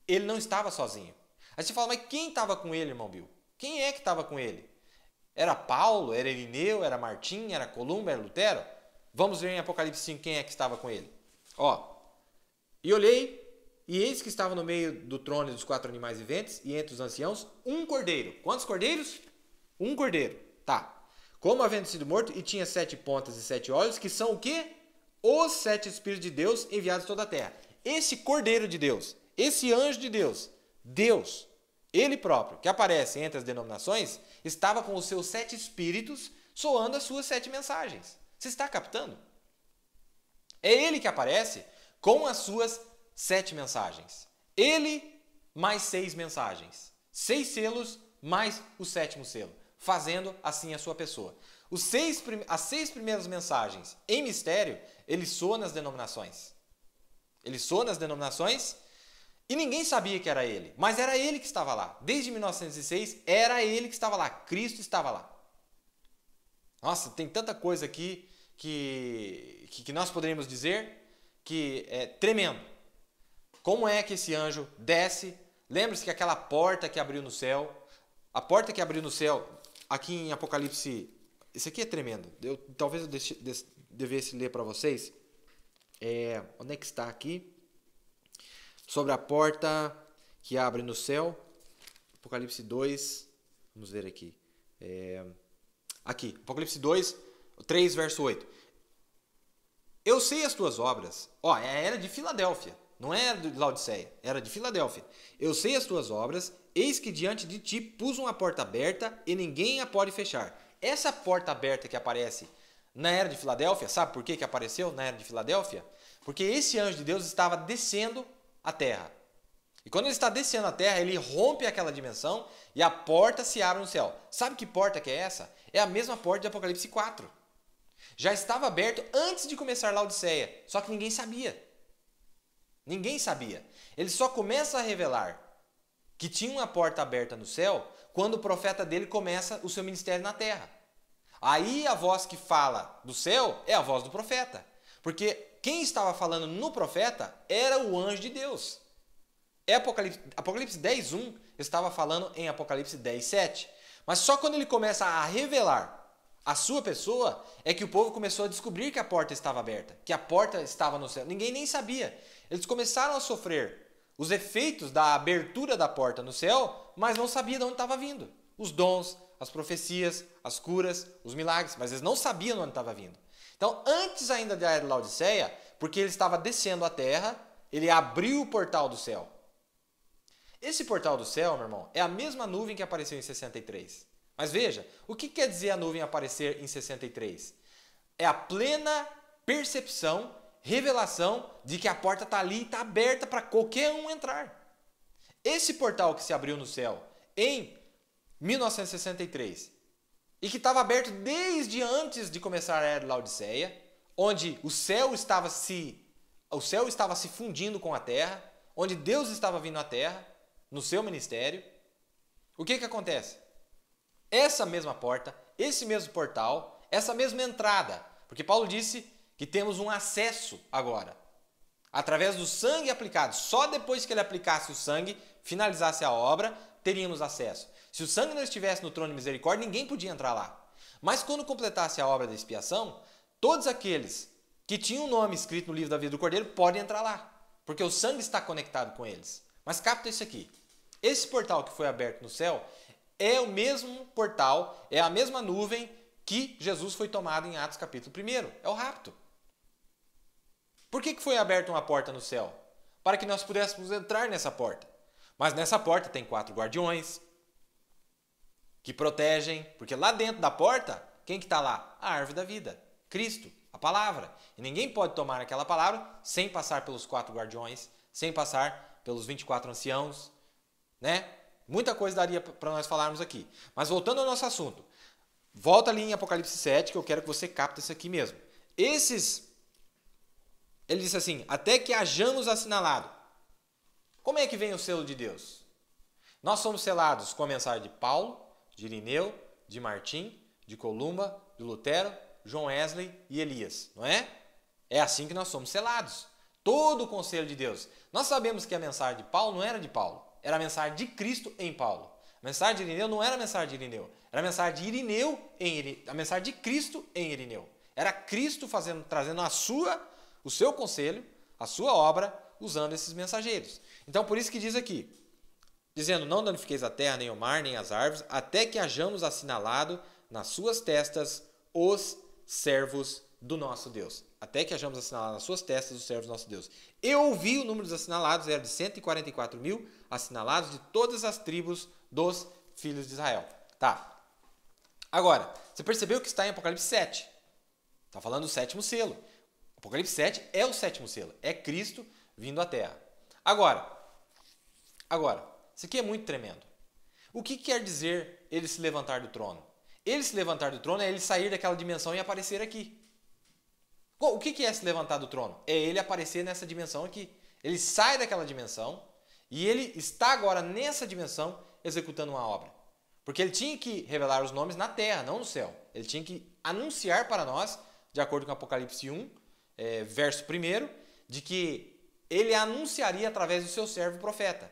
ele não estava sozinho. Aí você fala, mas quem estava com ele, irmão Bill? Quem é que estava com ele? Era Paulo, era Irineu, era Martim, era Columba, era Lutero? Vamos ver em Apocalipse 5 quem é que estava com ele. Ó, e olhei, e eis que estava no meio do trono e dos 4 animais viventes, e entre os anciãos, um cordeiro. Quantos cordeiros? Um cordeiro. Tá. Como havendo sido morto, e tinha 7 pontas e 7 olhos, que são o quê? Os 7 Espíritos de Deus enviados a toda a terra. Esse cordeiro de Deus, esse anjo de Deus, Deus, ele próprio, que aparece entre as denominações, estava com os seus 7 espíritos soando as suas 7 mensagens. Você está captando? É ele que aparece com as suas 7 mensagens. Ele mais 6 mensagens. 6 selos mais o 7º selo. Fazendo assim a sua pessoa. As 6 primeiras mensagens em mistério, ele soa nas denominações. Ele soa nas denominações e ninguém sabia que era ele. Mas era ele que estava lá. Desde 1906, era ele que estava lá. Cristo estava lá. Nossa, tem tanta coisa aqui que nós poderíamos dizer que é tremendo. Como é que esse anjo desce? Lembre-se que aquela porta que abriu no céu, a porta que abriu no céu, aqui em Apocalipse, isso aqui é tremendo. Talvez eu devesse ler para vocês. Onde é que está aqui? Sobre a porta que abre no céu, Apocalipse 2, vamos ver aqui. Aqui, Apocalipse 2, 3, verso 8. Eu sei as tuas obras. Era de Filadélfia, não era de Laodiceia, era de Filadélfia. Eu sei as tuas obras, eis que diante de ti pus uma porta aberta e ninguém a pode fechar. Essa porta aberta que aparece na era de Filadélfia, sabe por que apareceu na era de Filadélfia? Porque esse anjo de Deus estava descendo a terra. E quando ele está descendo a terra, ele rompe aquela dimensão e a porta se abre no céu. Sabe que porta que é essa? É a mesma porta de Apocalipse 4. Já estava aberto antes de começar Laodiceia, só que ninguém sabia. Ninguém sabia. Ele só começa a revelar que tinha uma porta aberta no céu quando o profeta dele começa o seu ministério na terra. Aí a voz que fala do céu é a voz do profeta. Porque quem estava falando no profeta era o anjo de Deus. Apocalipse 10:1 estava falando em Apocalipse 10:7. Mas só quando ele começa a revelar a sua pessoa é que o povo começou a descobrir que a porta estava aberta, que a porta estava no céu. Ninguém nem sabia. Eles começaram a sofrer os efeitos da abertura da porta no céu, mas não sabiam de onde estava vindo. Os dons, as profecias, as curas, os milagres, mas eles não sabiam de onde estava vindo. Então, antes ainda da era de Laodiceia, porque ele estava descendo a terra, ele abriu o portal do céu. Esse portal do céu, meu irmão, é a mesma nuvem que apareceu em 63. Mas veja, o que quer dizer a nuvem aparecer em 63? É a plena percepção, revelação de que a porta está ali e está aberta para qualquer um entrar. Esse portal que se abriu no céu em 1963 e que estava aberto desde antes de começar a era de Laodiceia, onde o céu estava se fundindo com a terra, onde Deus estava vindo à terra, no seu ministério. O que acontece? Essa mesma porta, esse mesmo portal, essa mesma entrada, porque Paulo disse que temos um acesso agora, através do sangue aplicado. Só depois que ele aplicasse o sangue, finalizasse a obra, teríamos acesso. Se o sangue não estivesse no trono de misericórdia, ninguém podia entrar lá. Mas quando completasse a obra da expiação, todos aqueles que tinham o nome escrito no livro da vida do Cordeiro podem entrar lá, porque o sangue está conectado com eles. Mas capta isso aqui. Esse portal que foi aberto no céu é o mesmo portal, é a mesma nuvem que Jesus foi tomado em Atos capítulo 1. É o rapto. Por que foi aberta uma porta no céu? Para que nós pudéssemos entrar nessa porta. Mas nessa porta tem 4 guardiões que protegem, porque lá dentro da porta, quem que está lá? A árvore da vida, Cristo, a palavra. E ninguém pode tomar aquela palavra sem passar pelos 4 guardiões, sem passar pelos 24 anciãos, né? Muita coisa daria para nós falarmos aqui. Mas voltando ao nosso assunto, volta ali em Apocalipse 7, que eu quero que você capte isso aqui mesmo. Ele disse assim, até que hajamos assinalado. Como é que vem o selo de Deus? Nós somos selados com a mensagem de Paulo, de Irineu, de Martim, de Columba, de Lutero, John Wesley e Elias, não é? É assim que nós somos selados. Todo o conselho de Deus. Nós sabemos que a mensagem de Paulo não era de Paulo, era a mensagem de Cristo em Paulo. A mensagem de Irineu não era a mensagem de Irineu, era a mensagem de Irineu a mensagem de Cristo em Irineu. Era Cristo trazendo o seu conselho, a sua obra, usando esses mensageiros. Então, por isso que diz aqui, dizendo, não danifiqueis a terra, nem o mar, nem as árvores, até que hajamos assinalado nas suas testas os servos do nosso Deus. Até que hajamos assinalado nas suas testas os servos do nosso Deus. Eu ouvi o número dos assinalados, era de 144 mil assinalados de todas as tribos dos filhos de Israel. Tá. Agora, você percebeu que está em Apocalipse 7. Está falando do sétimo selo. Apocalipse 7 é o sétimo selo. É Cristo vindo à Terra. Agora, isso aqui é muito tremendo. O que quer dizer ele se levantar do trono? Ele se levantar do trono é ele sair daquela dimensão e aparecer aqui. O que é se levantar do trono? É ele aparecer nessa dimensão aqui. Ele sai daquela dimensão e ele está agora nessa dimensão executando uma obra. Porque ele tinha que revelar os nomes na terra, não no céu. Ele tinha que anunciar para nós, de acordo com Apocalipse 1, verso 1, de que ele anunciaria através do seu servo profeta.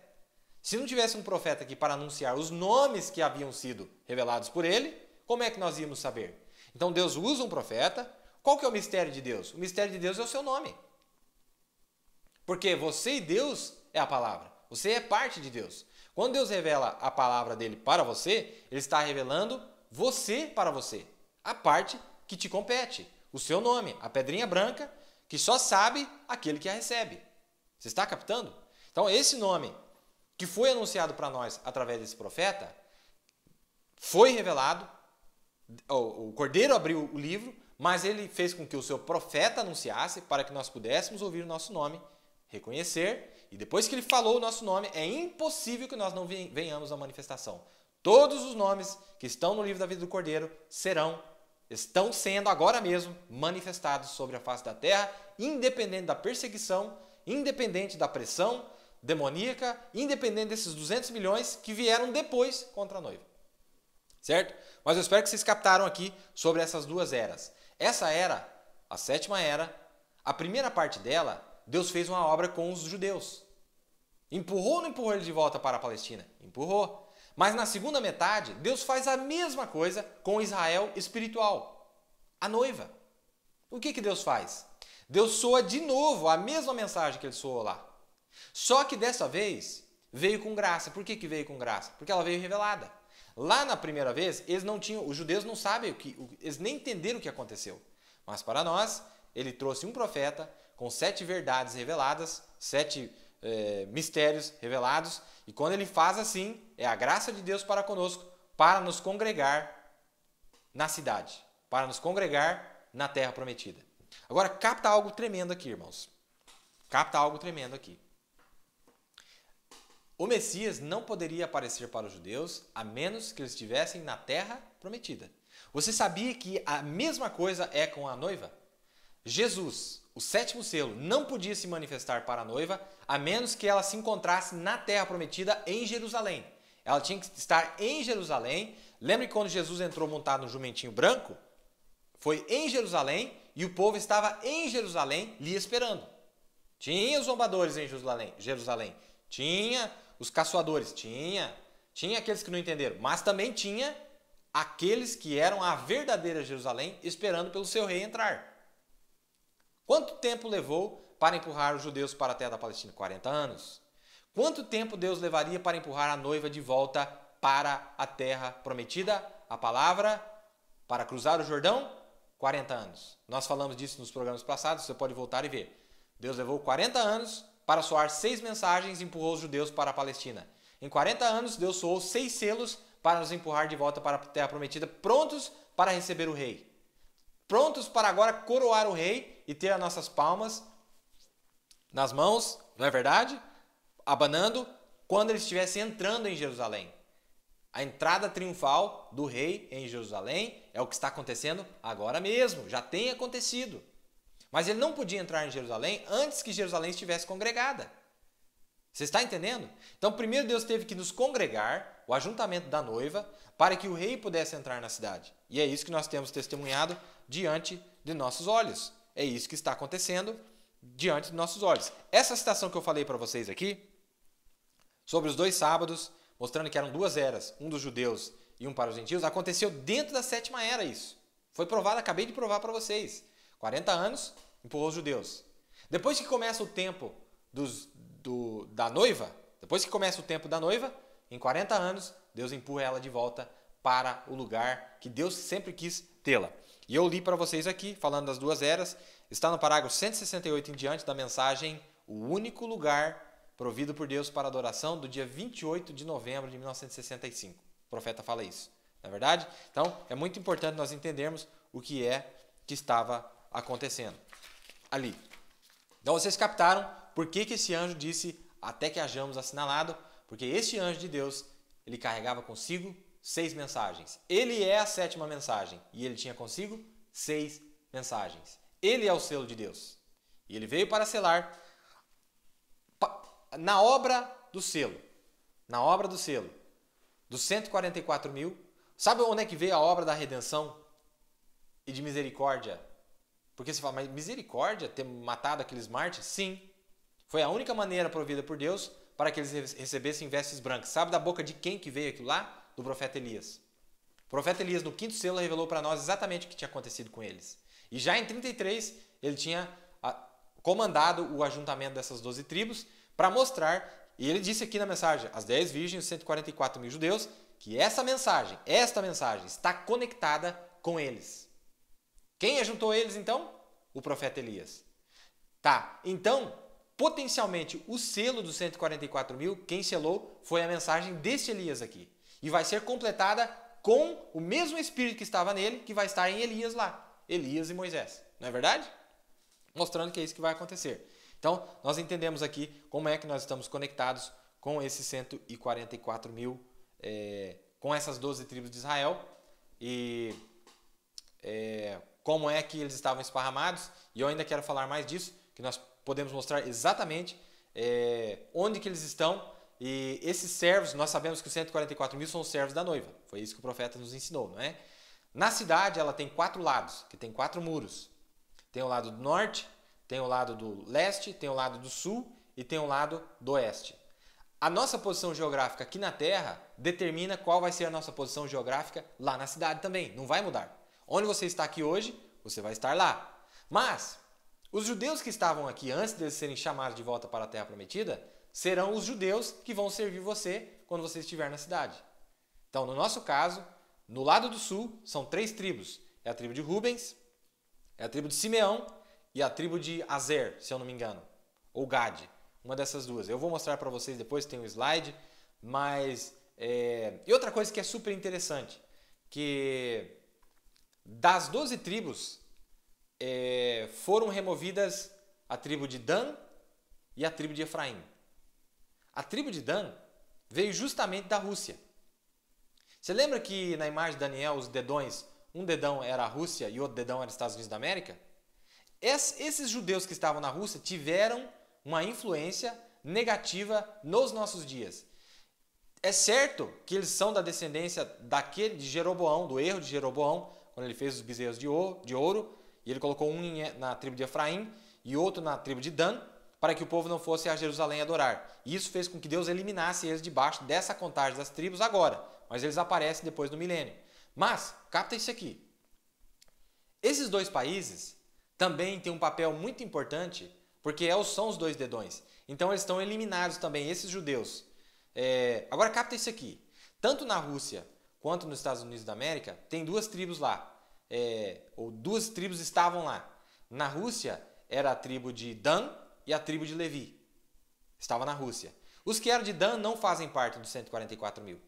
Se não tivesse um profeta aqui para anunciar os nomes que haviam sido revelados por ele, como é que nós íamos saber? Então Deus usa um profeta. Qual que é o mistério de Deus? O mistério de Deus é o seu nome. Porque você e Deus é a palavra. Você é parte de Deus. Quando Deus revela a palavra dele para você, ele está revelando você para você. A parte que te compete. O seu nome, a pedrinha branca, que só sabe aquele que a recebe. Você está captando? Então esse nome que foi anunciado para nós através desse profeta, foi revelado, o Cordeiro abriu o livro, mas ele fez com que o seu profeta anunciasse para que nós pudéssemos ouvir o nosso nome, reconhecer, e depois que ele falou o nosso nome, é impossível que nós não venhamos à manifestação. Todos os nomes que estão no livro da vida do Cordeiro estão sendo agora mesmo manifestados sobre a face da terra, independente da perseguição, independente da pressão demoníaca, independente desses 200 milhões que vieram depois contra a noiva. Certo? Mas eu espero que vocês captaram aqui sobre essas duas eras. Essa era, a sétima era, a primeira parte dela, Deus fez uma obra com os judeus. Empurrou ou não empurrou eles de volta para a Palestina? Empurrou. Mas na segunda metade, Deus faz a mesma coisa com Israel espiritual. A noiva. O que Deus faz? Deus soa de novo a mesma mensagem que ele soou lá. Só que dessa vez veio com graça. Por que veio com graça? Porque ela veio revelada. Lá na primeira vez, eles não tinham, os judeus não sabem eles nem entenderam o que aconteceu. Mas para nós, ele trouxe um profeta com 7 verdades reveladas, 7 mistérios revelados. E quando ele faz assim, é a graça de Deus para conosco, para nos congregar na cidade, para nos congregar na terra prometida. Agora, capta algo tremendo aqui, irmãos. Capta algo tremendo aqui. O Messias não poderia aparecer para os judeus a menos que eles estivessem na terra prometida. Você sabia que a mesma coisa é com a noiva? Jesus, o sétimo selo, não podia se manifestar para a noiva a menos que ela se encontrasse na terra prometida em Jerusalém. Ela tinha que estar em Jerusalém. Lembra que quando Jesus entrou montado no jumentinho branco? Foi em Jerusalém e o povo estava em Jerusalém lhe esperando. Tinha os zombadores em Jerusalém. Tinha os caçoadores, tinha aqueles que não entenderam, mas também tinha aqueles que eram a verdadeira Jerusalém esperando pelo seu rei entrar. Quanto tempo levou para empurrar os judeus para a terra da Palestina? 40 anos. Quanto tempo Deus levaria para empurrar a noiva de volta para a terra prometida? A palavra para cruzar o Jordão? 40 anos. Nós falamos disso nos programas passados, você pode voltar e ver. Deus levou 40 anos para soar 6 mensagens e empurrou os judeus para a Palestina. Em 40 anos, Deus soou 6 selos para nos empurrar de volta para a terra prometida, prontos para receber o rei. Prontos para agora coroar o rei e ter as nossas palmas nas mãos, não é verdade? Abanando quando ele estivesse entrando em Jerusalém. A entrada triunfal do rei em Jerusalém é o que está acontecendo agora mesmo, já tem acontecido. Mas ele não podia entrar em Jerusalém antes que Jerusalém estivesse congregada. Você está entendendo? Então, primeiro Deus teve que nos congregar, o ajuntamento da noiva, para que o rei pudesse entrar na cidade. E é isso que nós temos testemunhado diante de nossos olhos. É isso que está acontecendo diante de nossos olhos. Essa citação que eu falei para vocês aqui, sobre os 2 sábados, mostrando que eram 2 eras, um dos judeus e um para os gentios, aconteceu dentro da 7ª era isso. Foi provado, acabei de provar para vocês. 40 anos, empurrou os judeus. Depois que começa o tempo da noiva, depois que começa o tempo da noiva, em 40 anos, Deus empurra ela de volta para o lugar que Deus sempre quis tê-la. E eu li para vocês aqui, falando das duas eras, está no parágrafo 168 em diante da mensagem O Único Lugar Provido por Deus para Adoração, do dia 28 de novembro de 1965. O profeta fala isso, não é verdade? Então, é muito importante nós entendermos o que é que estava acontecendo ali. Então, vocês captaram por que esse anjo disse até que hajamos assinalado? Porque este anjo de Deus, ele carregava consigo 6 mensagens. Ele é a 7ª mensagem e ele tinha consigo 6 mensagens. Ele é o selo de Deus. E ele veio para selar na obra do selo. Na obra do selo. Dos 144 mil. Sabe onde é que veio a obra da redenção e de misericórdia? Porque você fala, mas misericórdia, ter matado aqueles mártires? Sim. Foi a única maneira provida por Deus para que eles recebessem vestes brancas. Sabe da boca de quem que veio aquilo lá? Do profeta Elias. O profeta Elias, no 5º selo, revelou para nós exatamente o que tinha acontecido com eles. E já em 33, ele tinha comandado o ajuntamento dessas 12 tribos para mostrar, e ele disse aqui na mensagem, as 10 virgens e 144 mil judeus, que esta mensagem está conectada com eles. Quem ajuntou eles então? O profeta Elias. Tá, então, potencialmente, o selo dos 144 mil, quem selou foi a mensagem deste Elias aqui. E vai ser completada com o mesmo Espírito que estava nele, que vai estar em Elias lá. Elias e Moisés. Não é verdade? Mostrando que é isso que vai acontecer. Então, nós entendemos aqui como é que nós estamos conectados com esses 144 mil, com essas 12 tribos de Israel. E como é que eles estavam esparramados. E eu ainda quero falar mais disso, que nós podemos mostrar exatamente onde que eles estão. E esses servos, nós sabemos que os 144 mil são os servos da noiva. Foi isso que o profeta nos ensinou, não é? Na cidade, ela tem 4 lados, que tem 4 muros. Tem o lado do norte, tem o lado do leste, tem o lado do sul e tem o lado do oeste. A nossa posição geográfica aqui na Terra determina qual vai ser a nossa posição geográfica lá na cidade também. Não vai mudar. Onde você está aqui hoje, você vai estar lá. Mas os judeus que estavam aqui antes de serem chamados de volta para a Terra Prometida serão os judeus que vão servir você quando você estiver na cidade. Então, no nosso caso, no lado do sul, são 3 tribos. É a tribo de Rubens, é a tribo de Simeão e a tribo de Azer, se eu não me engano. Ou Gade, uma dessas duas. Eu vou mostrar para vocês depois, tem um slide. Mas, e outra coisa que é super interessante, que das 12 tribos, foram removidas a tribo de Dan e a tribo de Efraim. A tribo de Dan veio justamente da Rússia. Você lembra que na imagem de Daniel, os dedões, um dedão era a Rússia e outro dedão era os Estados Unidos da América? Esses judeus que estavam na Rússia tiveram uma influência negativa nos nossos dias. É certo que eles são da descendência daquele de Jeroboão, do erro de Jeroboão, quando ele fez os bezerros de ouro, e ele colocou um na tribo de Efraim e outro na tribo de Dan, para que o povo não fosse a Jerusalém adorar. E isso fez com que Deus eliminasse eles debaixo dessa contagem das tribos agora, mas eles aparecem depois do milênio. Mas, capta isso aqui. Esses 2 países também têm um papel muito importante, porque são os 2 dedões. Então eles estão eliminados também, esses judeus. Agora capta isso aqui. Tanto na Rússia quanto nos Estados Unidos da América, tem 2 tribos lá. Ou 2 tribos estavam lá. Na Rússia era a tribo de Dan e a tribo de Levi. Estava na Rússia. Os que eram de Dan não fazem parte dos 144 mil.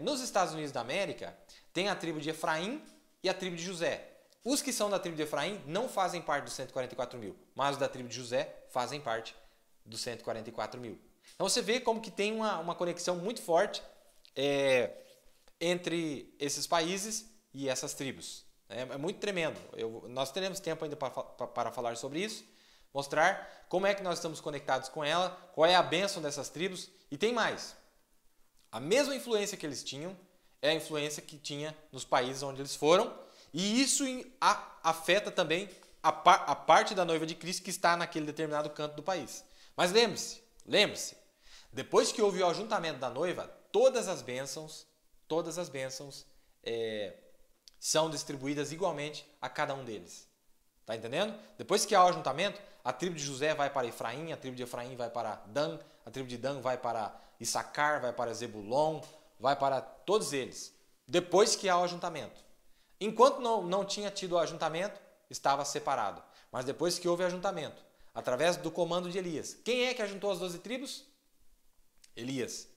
Nos Estados Unidos da América, tem a tribo de Efraim e a tribo de José. Os que são da tribo de Efraim não fazem parte dos 144 mil, mas os da tribo de José fazem parte dos 144 mil. Então você vê como que tem uma conexão muito forte entre esses países e essas tribos. É muito tremendo. Nós teremos tempo ainda para falar sobre isso, mostrar como é que nós estamos conectados com ela, qual é a bênção dessas tribos. E tem mais. A mesma influência que eles tinham é a influência que tinha nos países onde eles foram, e isso afeta também a parte da noiva de Cristo que está naquele determinado canto do país. Mas lembre-se, depois que houve o ajuntamento da noiva, todas as bênçãos são distribuídas igualmente a cada um deles. Tá entendendo? Depois que há o ajuntamento, a tribo de José vai para Efraim, a tribo de Efraim vai para Dan, a tribo de Dan vai para Issacar, vai para Zebulon, vai para todos eles. Depois que há o ajuntamento. Enquanto não tinha tido o ajuntamento, estava separado. Mas depois que houve ajuntamento, através do comando de Elias. Quem é que ajuntou as 12 tribos? Elias.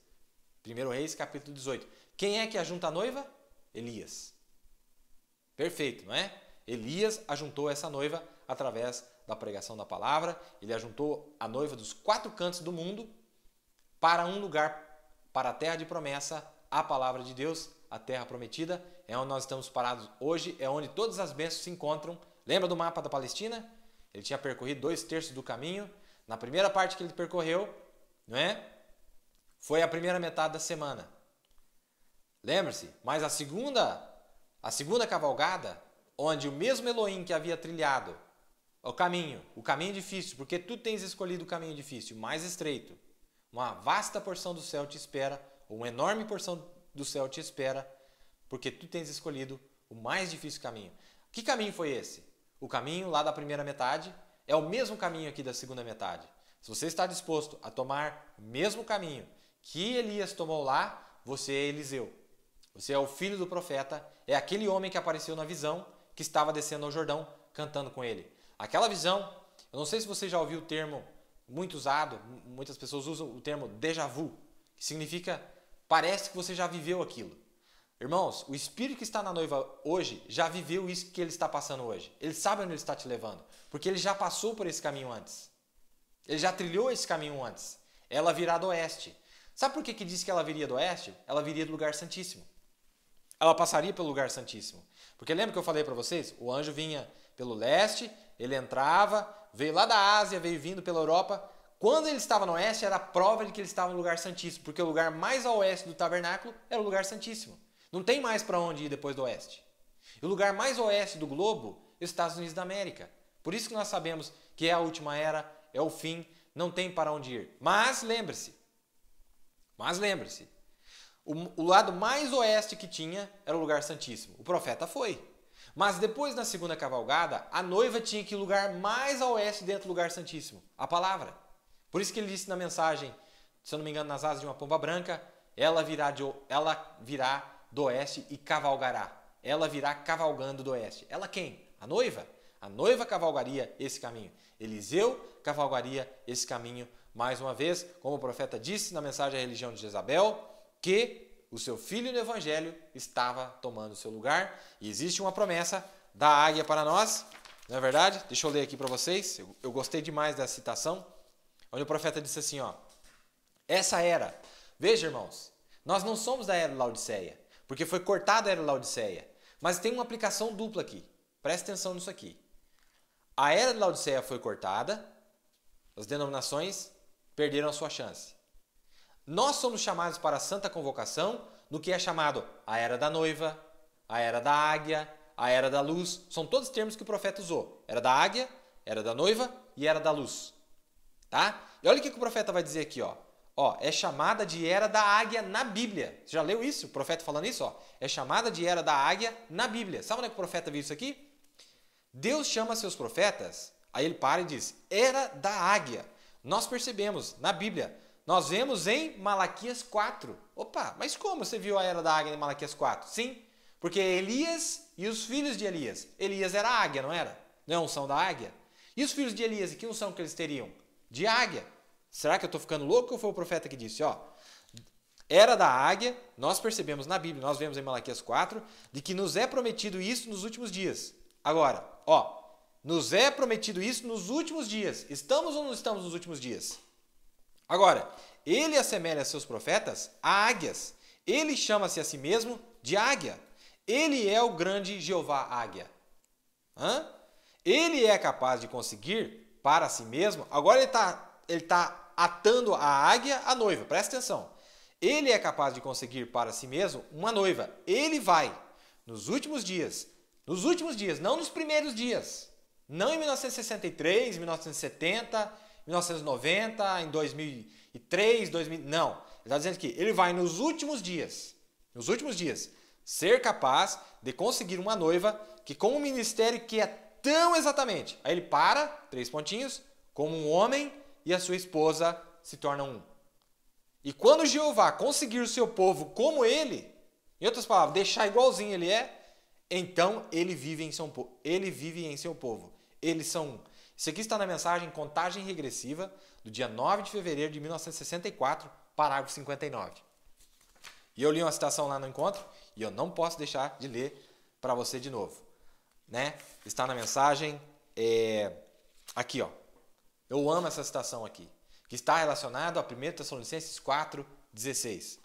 1 Reis, capítulo 18. Quem é que ajunta a noiva? Elias. Perfeito, não é? Elias ajuntou essa noiva através da pregação da palavra. Ele ajuntou a noiva dos 4 cantos do mundo para um lugar, para a terra de promessa, a palavra de Deus, a terra prometida. É onde nós estamos parados hoje, é onde todas as bênçãos se encontram. Lembra do mapa da Palestina? Ele tinha percorrido 2/3 do caminho. Na primeira parte que ele percorreu, não é? Foi a primeira metade da semana. Lembre-se, mas a segunda cavalgada, onde o mesmo Elohim que havia trilhado o caminho difícil, porque tu tens escolhido o caminho difícil, mais estreito, uma vasta porção do céu te espera, ou uma enorme porção do céu te espera, porque tu tens escolhido o mais difícil caminho. Que caminho foi esse? O caminho lá da primeira metade é o mesmo caminho aqui da segunda metade. Se você está disposto a tomar o mesmo caminho que Elias tomou lá, você é Eliseu. Você é o filho do profeta, é aquele homem que apareceu na visão, que estava descendo ao Jordão, cantando com ele. Aquela visão, eu não sei se você já ouviu o termo muito usado, muitas pessoas usam o termo déjà vu, que significa, parece que você já viveu aquilo. Irmãos, o espírito que está na noiva hoje já viveu isso que ele está passando hoje. Ele sabe onde ele está te levando, porque ele já passou por esse caminho antes. Ele já trilhou esse caminho antes. Ela virá do oeste. Sabe por que diz que ela viria do oeste? Ela viria do lugar santíssimo. Ela passaria pelo lugar santíssimo. Porque lembra que eu falei para vocês? O anjo vinha pelo leste, ele entrava, veio lá da Ásia, veio vindo pela Europa. Quando ele estava no oeste, era a prova de que ele estava no lugar santíssimo, porque o lugar mais a oeste do tabernáculo era o lugar santíssimo. Não tem mais para onde ir depois do oeste. E o lugar mais oeste do globo é os Estados Unidos da América. Por isso que nós sabemos que é a última era, é o fim, não tem para onde ir. Mas lembre-se, o lado mais oeste que tinha era o lugar santíssimo. O profeta foi. Mas depois, na segunda cavalgada, a noiva tinha que ir lugar mais a oeste dentro do lugar santíssimo. A palavra. Por isso que ele disse na mensagem, se eu não me engano, nas asas de uma pomba branca, ela virá do oeste e cavalgará. Ela virá cavalgando do oeste. Ela quem? A noiva. A noiva cavalgaria esse caminho. Eliseu cavalgaria esse caminho mais uma vez, como o profeta disse na mensagem à religião de Jezabel, que o seu filho no evangelho estava tomando o seu lugar. E existe uma promessa da águia para nós, não é verdade? Deixa eu ler aqui para vocês. Eu gostei demais dessa citação, onde o profeta disse assim, ó, essa era, veja irmãos, nós não somos da era de Laodiceia, porque foi cortada a era de Laodiceia, mas tem uma aplicação dupla aqui. Presta atenção nisso aqui. A era de Laodiceia foi cortada, as denominações perderam a sua chance. Nós somos chamados para a santa convocação no que é chamado a era da noiva, a era da águia, a era da luz. São todos termos que o profeta usou. Era da águia, era da noiva e era da luz. Tá? E olha o que o profeta vai dizer aqui, ó. Ó, é chamada de era da águia na Bíblia. Você já leu isso? O profeta falando isso? Ó. É chamada de era da águia na Bíblia. Sabe onde é que o profeta viu isso aqui? Deus chama seus profetas, aí ele para e diz, era da águia. Nós percebemos na Bíblia, nós vemos em Malaquias 4. Opa, mas como você viu a era da águia em Malaquias 4? Sim, porque Elias e os filhos de Elias. Elias era águia, não era? Não é a unção da águia? E os filhos de Elias, e que unção que eles teriam? De águia. Será que eu estou ficando louco ou foi o profeta que disse? Ó, era da águia, nós percebemos na Bíblia, nós vemos em Malaquias 4, de que nos é prometido isso nos últimos dias. Agora, ó, nos é prometido isso nos últimos dias. Estamos ou não estamos nos últimos dias? Agora, ele assemelha seus profetas a águias. Ele chama-se a si mesmo de águia. Ele é o grande Jeová águia. Ele é capaz de conseguir para si mesmo. Agora ele tá atando a águia à noiva. Presta atenção. Ele é capaz de conseguir para si mesmo uma noiva. Ele vai, nos últimos dias, não nos primeiros dias. Não em 1963, 1970, 1990, em 2003, 2000. Não. Ele está dizendo que ele vai nos últimos dias, ser capaz de conseguir uma noiva que com um ministério que é tão exatamente. Aí ele para, 3 pontinhos, como um homem e a sua esposa se tornam um. E quando Jeová conseguir o seu povo como ele, em outras palavras, deixar igualzinho ele é, então ele vive em seu povo. Ele vive em seu povo. Eles são um. Isso aqui está na mensagem Contagem Regressiva, do dia 9 de fevereiro de 1964, parágrafo 59. E eu li uma citação lá no encontro e eu não posso deixar de ler para você de novo. Né? Está na mensagem, aqui, ó. Eu amo essa citação aqui, que está relacionado a 1 Tessalonicenses 4:16.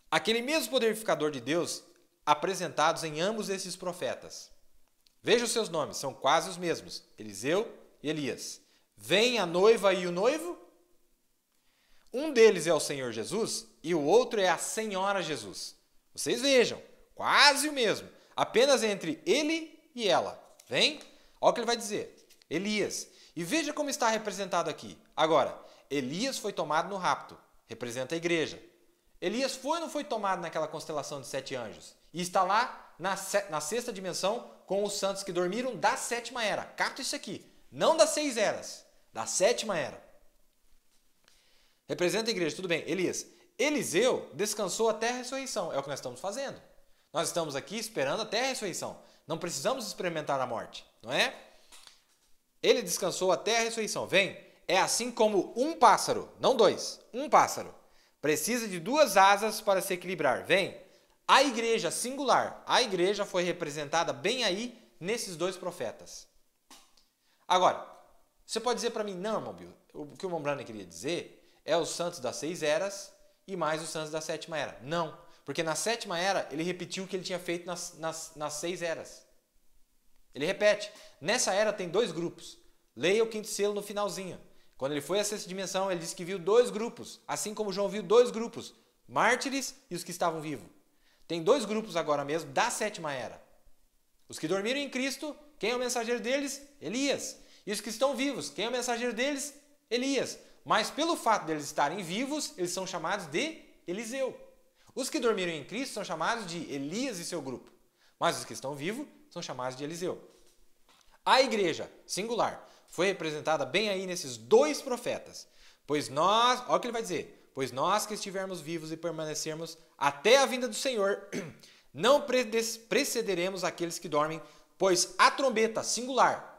Aquele mesmo poder vivificador de Deus apresentados em ambos esses profetas. Veja os seus nomes, são quase os mesmos, Eliseu e Elias. Vem a noiva e o noivo? Um deles é o Senhor Jesus e o outro é a Senhora Jesus. Vocês vejam, quase o mesmo, apenas entre ele e ela. Vem? Olha o que ele vai dizer. Elias. E veja como está representado aqui. Agora, Elias foi tomado no rapto, representa a igreja. Elias foi ou não foi tomado naquela constelação de 7 anjos? E está lá na 6ª dimensão com os santos que dormiram da 7ª era. Capta isso aqui. Não das 6 eras, da 7ª era. Representa a igreja, tudo bem. Elias. Eliseu descansou até a ressurreição. É o que nós estamos fazendo. Nós estamos aqui esperando até a ressurreição. Não precisamos experimentar a morte, não é? Ele descansou até a ressurreição. Vem. É assim como um pássaro, não 2, um pássaro, precisa de 2 asas para se equilibrar. Vem. A igreja singular, a igreja foi representada bem aí nesses 2 profetas. Agora, você pode dizer para mim, não, irmão Bill, o que o irmão Branham queria dizer é os santos das 6 eras e mais os santos da 7ª era. Não, porque na 7ª era ele repetiu o que ele tinha feito nas 6 eras. Ele repete. Nessa era tem 2 grupos. Leia o 5º selo no finalzinho. Quando ele foi à 6ª dimensão, ele disse que viu 2 grupos, assim como João viu 2 grupos, mártires e os que estavam vivos. Tem 2 grupos agora mesmo da 7ª era. Os que dormiram em Cristo, quem é o mensageiro deles? Elias. E os que estão vivos, quem é o mensageiro deles? Elias. Mas pelo fato deles estarem vivos, eles são chamados de Eliseu. Os que dormiram em Cristo são chamados de Elias e seu grupo. Mas os que estão vivos são chamados de Eliseu. A igreja, singular, foi representada bem aí nesses 2 profetas. Pois nós, olha o que ele vai dizer, pois nós que estivermos vivos e permanecermos até a vinda do Senhor, não precederemos aqueles que dormem, pois a trombeta, singular,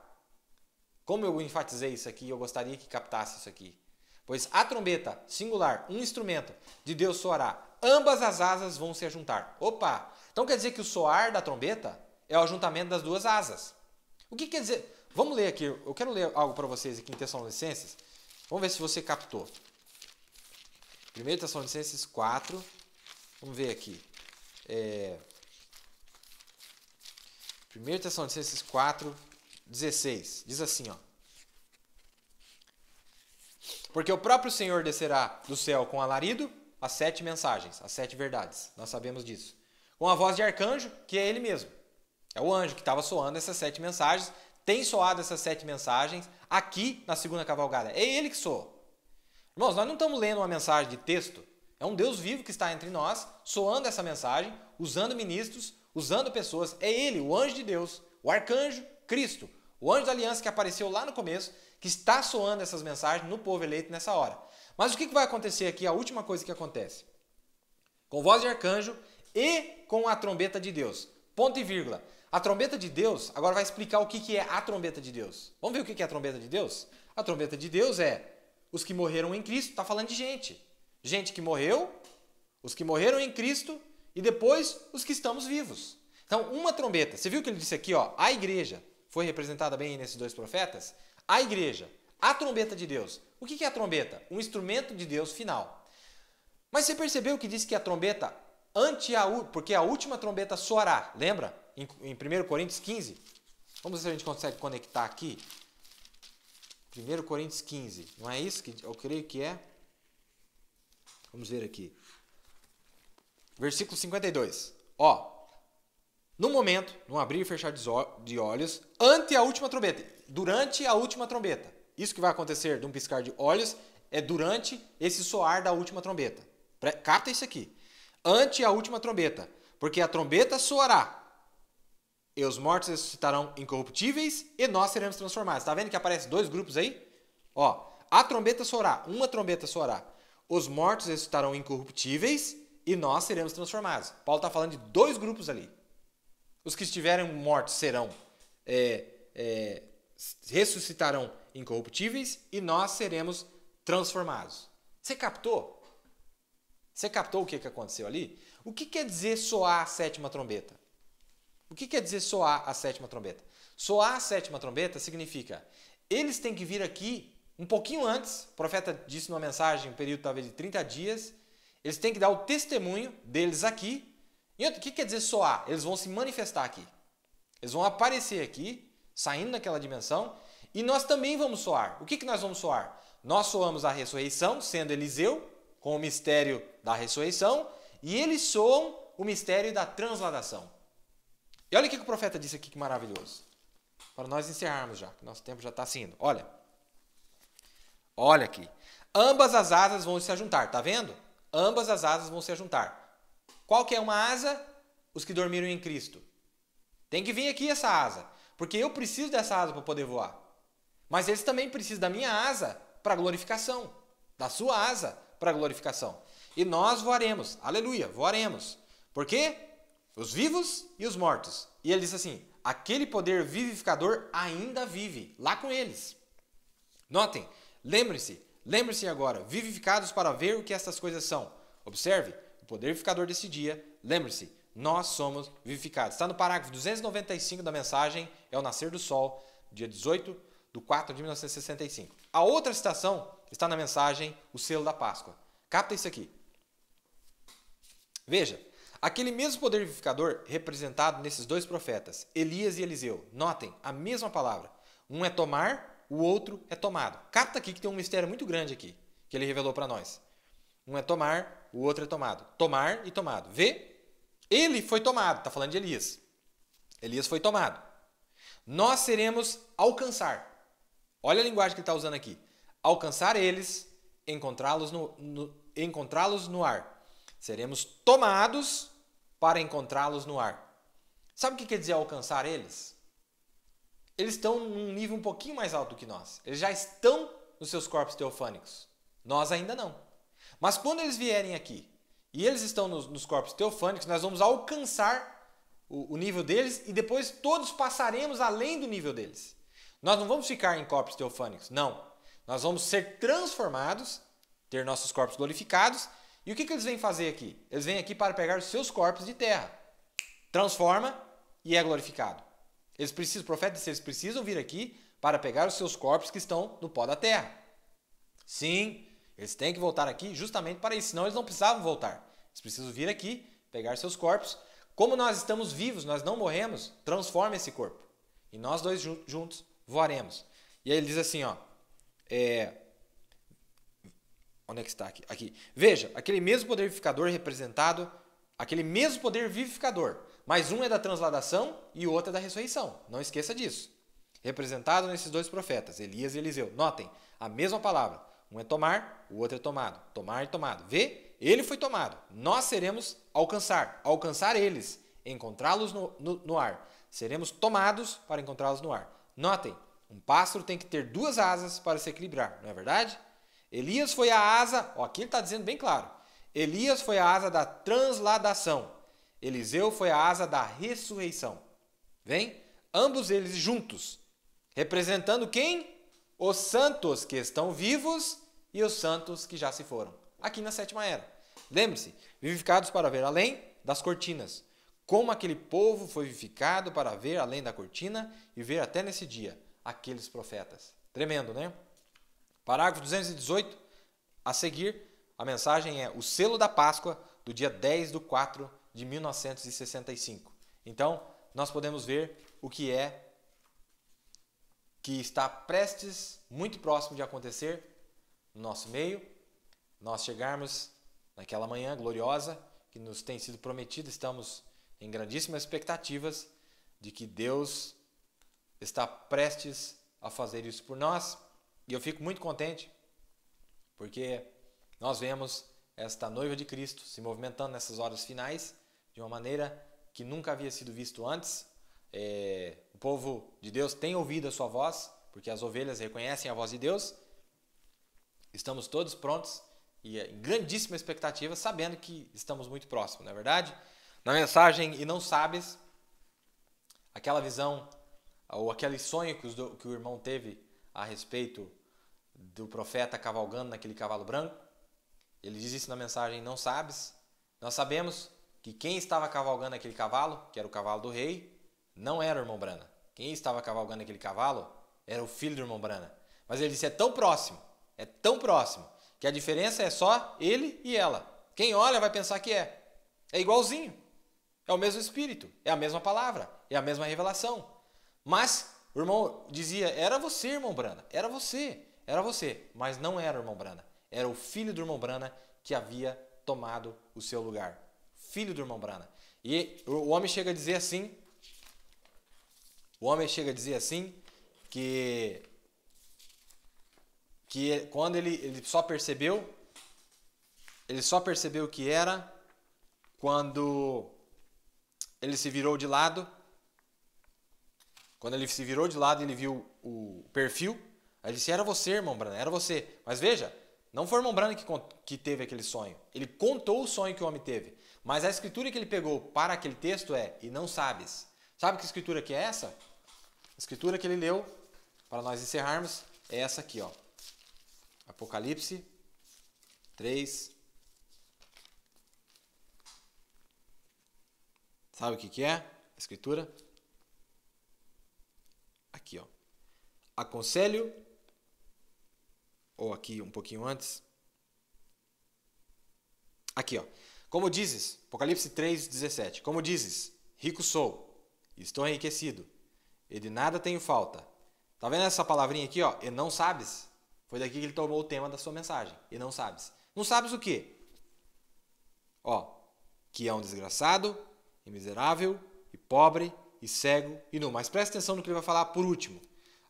como eu enfatizei isso aqui, eu gostaria que captasse isso aqui. Pois a trombeta, singular, um instrumento de Deus soará, ambas as asas vão se ajuntar. Opa! Então quer dizer que o soar da trombeta é o ajuntamento das 2 asas. O que quer dizer? Vamos ler aqui, eu quero ler algo para vocês aqui em Tessalonicenses. Vamos ver se você captou. 1 Tessalonicenses 4, vamos ver aqui. 1 Tessalonicenses 4, 16, diz assim, ó. Porque o próprio Senhor descerá do céu com alarido, as 7 mensagens, as 7 verdades, nós sabemos disso. Com a voz de arcanjo, que é ele mesmo. É o anjo que estava soando essas 7 mensagens, tem soado essas 7 mensagens aqui na 2ª cavalgada. É ele que soa. Irmãos, nós não estamos lendo uma mensagem de texto, é um Deus vivo que está entre nós, soando essa mensagem, usando ministros, usando pessoas. É ele, o anjo de Deus, o arcanjo, Cristo, o anjo da aliança que apareceu lá no começo, que está soando essas mensagens no povo eleito nessa hora. Mas o que vai acontecer aqui? A última coisa que acontece. Com voz de arcanjo e com a trombeta de Deus. Ponto e vírgula. A trombeta de Deus, agora vai explicar o que é a trombeta de Deus. Vamos ver o que é a trombeta de Deus? A trombeta de Deus é os que morreram em Cristo, está falando de gente. Gente que morreu, os que morreram em Cristo e depois os que estamos vivos. Então, uma trombeta. Você viu o que ele disse aqui? Ó, a igreja foi representada bem nesses 2 profetas? A igreja, a trombeta de Deus. O que é a trombeta? Um instrumento de Deus final. Mas você percebeu que disse que a trombeta, porque a última trombeta soará, lembra? Em 1 Coríntios 15. Vamos ver se a gente consegue conectar aqui. 1 Coríntios 15. Não é isso que eu creio que é? Vamos ver aqui. Versículo 52. Ó. No momento, no abrir e fechar de olhos, ante a última trombeta. Durante a última trombeta. Isso que vai acontecer de um piscar de olhos é durante esse soar da última trombeta. Capta isso aqui. Ante a última trombeta. Porque a trombeta soará. E os mortos ressuscitarão incorruptíveis e nós seremos transformados. Está vendo que aparece dois grupos aí? Ó, a trombeta soará, uma trombeta soará. Os mortos ressuscitarão incorruptíveis e nós seremos transformados. Paulo está falando de dois grupos ali. Os que estiverem mortos serão ressuscitarão incorruptíveis e nós seremos transformados. Você captou? Você captou o que aconteceu ali? O que quer dizer soar a sétima trombeta? O que quer dizer soar a sétima trombeta? Soar a sétima trombeta significa eles têm que vir aqui um pouquinho antes. O profeta disse numa mensagem, um período talvez de 30 dias. Eles têm que dar o testemunho deles aqui. E o que quer dizer soar? Eles vão se manifestar aqui. Eles vão aparecer aqui, saindo daquela dimensão. E nós também vamos soar. O que nós vamos soar? Nós soamos a ressurreição, sendo Eliseu, com o mistério da ressurreição. E eles soam o mistério da transladação. E olha o que o profeta disse aqui, que maravilhoso. Para nós encerrarmos já, que nosso tempo já está saindo. Olha aqui. Ambas as asas vão se ajuntar, tá vendo? Ambas as asas vão se ajuntar. Qual que é uma asa? Os que dormiram em Cristo. Tem que vir aqui essa asa, porque eu preciso dessa asa para poder voar. Mas eles também precisam da minha asa para glorificação, da sua asa para glorificação. E nós voaremos, aleluia, voaremos. Por quê? Os vivos e os mortos. E ele diz assim, aquele poder vivificador ainda vive lá com eles. Notem, lembre-se agora, vivificados para ver o que estas coisas são. Observe, o poder vivificador desse dia, lembre-se, nós somos vivificados. Está no parágrafo 295 da mensagem, é o nascer do sol, dia 18/4/1965. A outra citação está na mensagem, o selo da Páscoa. Capta isso aqui. Veja, aquele mesmo poder vivificador representado nesses dois profetas, Elias e Eliseu. Notem, a mesma palavra. Um é tomar, o outro é tomado. Capta aqui que tem um mistério muito grande aqui, que ele revelou para nós. Um é tomar, o outro é tomado. Tomar e tomado. Vê? Ele foi tomado, está falando de Elias. Elias foi tomado. Nós seremos alcançar. Olha a linguagem que ele está usando aqui. Alcançar eles, encontrá-los no ar. Seremos tomados para encontrá-los no ar. Sabe o que quer dizer alcançar eles? Eles estão num nível um pouquinho mais alto do que nós. Eles já estão nos seus corpos teofânicos. Nós ainda não. Mas quando eles vierem aqui e eles estão nos corpos teofânicos, nós vamos alcançar o nível deles e depois todos passaremos além do nível deles. Nós não vamos ficar em corpos teofânicos, não. Nós vamos ser transformados, ter nossos corpos glorificados. E o que eles vêm fazer aqui? Eles vêm aqui para pegar os seus corpos de terra. Transforma e é glorificado. O profeta disse, eles precisam vir aqui para pegar os seus corpos que estão no pó da terra. Sim, eles têm que voltar aqui justamente para isso, senão eles não precisavam voltar. Eles precisam vir aqui, pegar seus corpos. Como nós estamos vivos, nós não morremos, transforma esse corpo. E nós dois juntos voaremos. E aí ele diz assim, ó, onde é que está aqui? Aqui. Veja, aquele mesmo poder vivificador representado, aquele mesmo poder vivificador, mas um é da transladação e o outro é da ressurreição. Não esqueça disso. Representado nesses dois profetas, Elias e Eliseu. Notem, a mesma palavra. Um é tomar, o outro é tomado. Tomar e tomado. Vê? Ele foi tomado. Nós seremos alcançar eles, encontrá-los no ar. Seremos tomados para encontrá-los no ar. Notem, um pássaro tem que ter duas asas para se equilibrar, não é verdade? Elias foi a asa, aqui ele está dizendo bem claro, Elias foi a asa da transladação, Eliseu foi a asa da ressurreição. Vem? Ambos eles juntos, representando quem? Os santos que estão vivos e os santos que já se foram, aqui na sétima era. Lembre-se, vivificados para ver além das cortinas, como aquele povo foi vivificado para ver além da cortina e ver até nesse dia aqueles profetas. Tremendo, né? Parágrafo 218, a seguir, a mensagem é o selo da Páscoa do dia 10/4/1965. Então, nós podemos ver o que está prestes, muito próximo de acontecer no nosso meio, nós chegarmos naquela manhã gloriosa que nos tem sido prometida, estamos em grandíssimas expectativas de que Deus está prestes a fazer isso por nós. E eu fico muito contente, porque nós vemos esta noiva de Cristo se movimentando nessas horas finais de uma maneira que nunca havia sido visto antes. o povo de Deus tem ouvido a sua voz, porque as ovelhas reconhecem a voz de Deus. Estamos todos prontos e em grandíssima expectativa, sabendo que estamos muito próximos, não é verdade? Na mensagem E Não Sabes, aquela visão ou aquele sonho que o irmão teve a respeito do profeta cavalgando naquele cavalo branco, ele diz isso na mensagem Não Sabes. Nós sabemos que quem estava cavalgando aquele cavalo, que era o cavalo do rei, não era o irmão Brana. Quem estava cavalgando aquele cavalo era o filho do irmão Brana. Mas ele disse, é tão próximo, que a diferença é só ele e ela. Quem olha vai pensar que é igualzinho, é o mesmo espírito, é a mesma palavra, é a mesma revelação. Mas o irmão dizia, era você, irmão Brana, era você, mas não era o irmão Brana, era o filho do irmão Brana que havia tomado o seu lugar, filho do irmão Brana. E o homem chega a dizer assim, que quando ele só percebeu que era quando ele se virou de lado. Quando ele se virou de lado, ele viu o perfil. Aí ele disse, era você, irmão Brana, era você. Mas veja, não foi o irmão Brana que teve aquele sonho. Ele contou o sonho que o homem teve. Mas a escritura que ele pegou para aquele texto é, e não sabes. Sabe que escritura que é essa? A escritura que ele leu, para nós encerrarmos, é essa aqui, ó. Apocalipse 3. Sabe o que é a escritura? Aqui, ó. Aconselho, ou aqui um pouquinho antes. Aqui, ó. Como dizes, Apocalipse 3:17. Como dizes, rico sou, e estou enriquecido, e de nada tenho falta. Tá vendo essa palavrinha aqui, ó? E não sabes? Foi daqui que ele tomou o tema da sua mensagem. E não sabes. Não sabes o quê? Ó, que é um desgraçado, e miserável, e pobre, e cego, e nu. Mas presta atenção no que ele vai falar por último.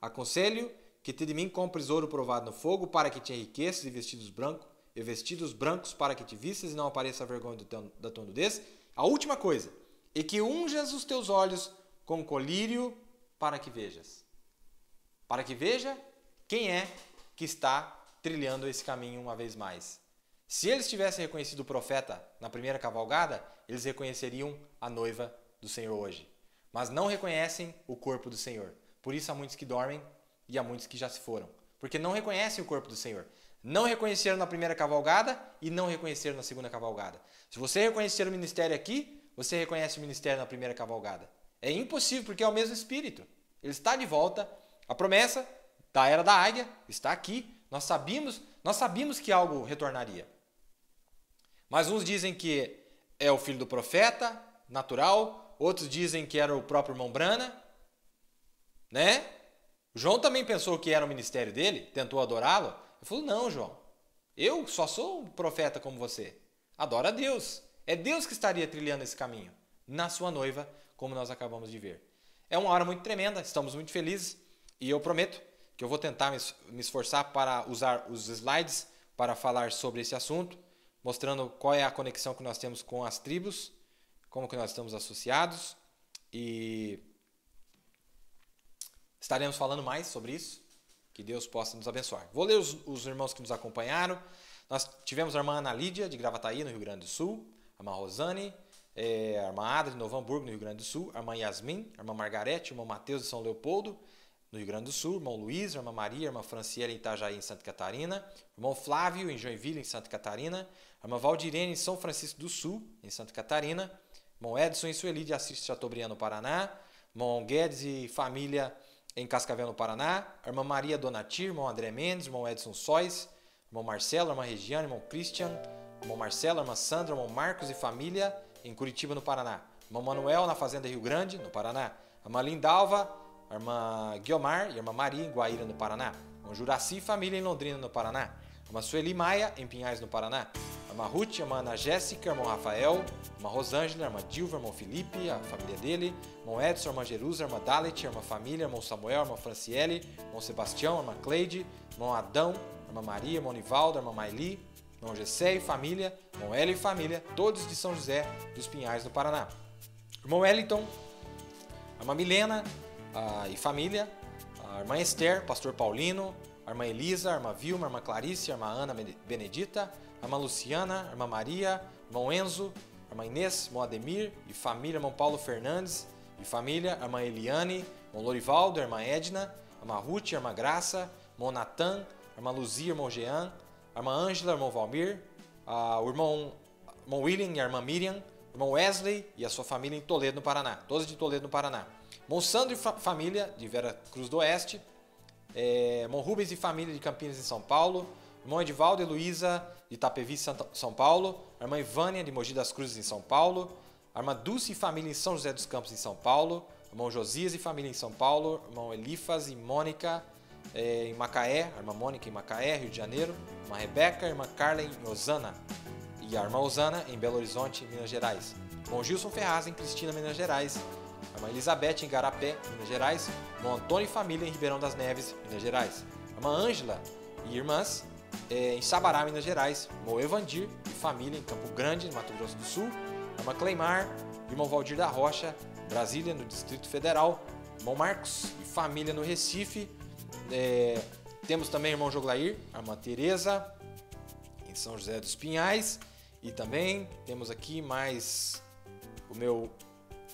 Aconselho que te de mim compres ouro provado no fogo, para que te enriqueças, e vestidos brancos para que te vistas, e não apareça a vergonha da tua nudez. A última coisa, e que unjas os teus olhos com colírio, para que vejas. Para que veja quem é que está trilhando esse caminho uma vez mais. Se eles tivessem reconhecido o profeta na primeira cavalgada, eles reconheceriam a noiva do Senhor hoje. Mas não reconhecem o corpo do Senhor. Por isso há muitos que dormem e há muitos que já se foram. Porque não reconhecem o corpo do Senhor. Não reconheceram na primeira cavalgada e não reconheceram na segunda cavalgada. Se você reconhecer o ministério aqui, você reconhece o ministério na primeira cavalgada. É impossível, porque é o mesmo Espírito. Ele está de volta. A promessa da era da águia está aqui. Nós sabíamos que algo retornaria. Mas uns dizem que é o filho do profeta, natural. Outros dizem que era o próprio irmão Brana. Né? João também pensou que era o ministério dele, tentou adorá-lo. Ele falou, não, João, eu só sou um profeta como você. Adora a Deus. É Deus que estaria trilhando esse caminho na sua noiva, como nós acabamos de ver. É uma hora muito tremenda, estamos muito felizes e eu prometo que eu vou tentar me esforçar para usar os slides para falar sobre esse assunto, mostrando qual é a conexão que nós temos com as tribos, como que nós estamos associados e estaremos falando mais sobre isso. Que Deus possa nos abençoar. Vou ler os irmãos que nos acompanharam. Nós tivemos a irmã Ana Lídia, de Gravataí, no Rio Grande do Sul. A irmã Rosane, a irmã Ada, de Novo Hamburgo, no Rio Grande do Sul. A irmã Yasmin, a irmã Margarete, o irmão Mateus, de São Leopoldo, no Rio Grande do Sul. O irmão Luiz, a irmã Maria, a irmã Franciele, em Itajaí, em Santa Catarina. O irmão Flávio, em Joinville, em Santa Catarina. A irmã Valdirene, em São Francisco do Sul, em Santa Catarina. O irmão Edson e Sueli, de Assis Chateaubriand, no Paraná. O irmão Guedes e família, em Cascavel, no Paraná, a irmã Maria Donatir, irmão André Mendes, irmão Edson Sois, irmão Marcelo, irmã Regiane, irmão Christian, irmão Marcelo, irmã Sandra, irmão Marcos e família, em Curitiba, no Paraná. Irmão Manuel, na Fazenda Rio Grande, no Paraná. A irmã Lindalva, a irmã Guiomar e a irmã Maria, em Guaíra, no Paraná. Irmão Juraci e família, em Londrina, no Paraná. A irmã Sueli Maia, em Pinhais, no Paraná. A irmã Ruth, a irmã Ana Jéssica, irmão Rafael, a irmã Rosângela, a irmã Dilva, irmão Felipe, a família dele, irmão Edson, a irmã Jerusa, a irmã Dalet, a irmã família, irmão Samuel, a irmã Franciele, irmão Sebastião, a irmã Cleide, irmão Adão, a irmã Maria, irmão Nivaldo, a irmã Maili, irmão Gessé e família, irmão Hélio e família, todos de São José dos Pinhais, no Paraná. Irmão Wellington, a A irmã Milena e família, a irmã Esther, pastor Paulino, a irmã Elisa, a irmã Vilma, a irmã Clarice, a irmã Ana Benedita, a irmã Luciana, a irmã Maria, irmão Enzo, a irmã Inês, irmão Ademir e família, irmão Paulo Fernandes e família, a irmã Eliane, irmão Lorivaldo, a irmã Edna, a irmã Ruth, a irmã Graça, irmão Natan, a irmã Luzia, irmão Jean, a irmã Ângela, irmão Valmir, o irmão William e a irmã Miriam, o irmão Wesley e a sua família em Toledo, no Paraná, todos de Toledo, no Paraná. Irmão Sandro e família de Vera Cruz do Oeste, irmão Rubens e família de Campinas, em São Paulo, irmão Edivaldo e Luísa de Itapevi, São Paulo, a irmã Ivânia de Mogi das Cruzes, em São Paulo, a irmã Dulce e família em São José dos Campos, em São Paulo, irmão Josias e família em São Paulo, irmão Elifas e Mônica em Macaé, a irmã Mônica em Macaé, Rio de Janeiro, a irmã Rebeca, a irmã Carla em Osana e a irmã Osana em Belo Horizonte, Minas Gerais, irmão Gilson Ferraz em Cristina, Minas Gerais, a irmã Elizabeth em Garapé, Minas Gerais, irmão Antônio e família em Ribeirão das Neves, Minas Gerais, a irmã Ângela e irmãs em Sabará, Minas Gerais, irmão Evandir e família em Campo Grande, no Mato Grosso do Sul, a irmã Cleimar, irmão Valdir da Rocha, Brasília, no Distrito Federal, irmão Marcos e família no Recife, temos também o irmão Joglair, a irmã Tereza em São José dos Pinhais, e também temos aqui mais o meu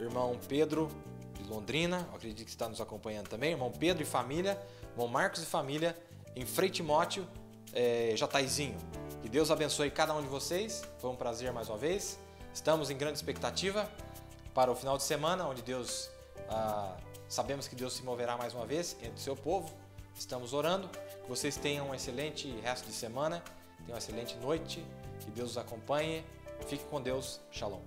irmão Pedro de Londrina, eu acredito que está nos acompanhando também, irmão Pedro e família, irmão Marcos e família em Frei Timóteo, Jataizinho. Que Deus abençoe cada um de vocês, foi um prazer mais uma vez, estamos em grande expectativa para o final de semana, onde sabemos que Deus se moverá mais uma vez entre o seu povo, estamos orando, que vocês tenham um excelente resto de semana, tenham uma excelente noite, que Deus os acompanhe, fique com Deus, Shalom.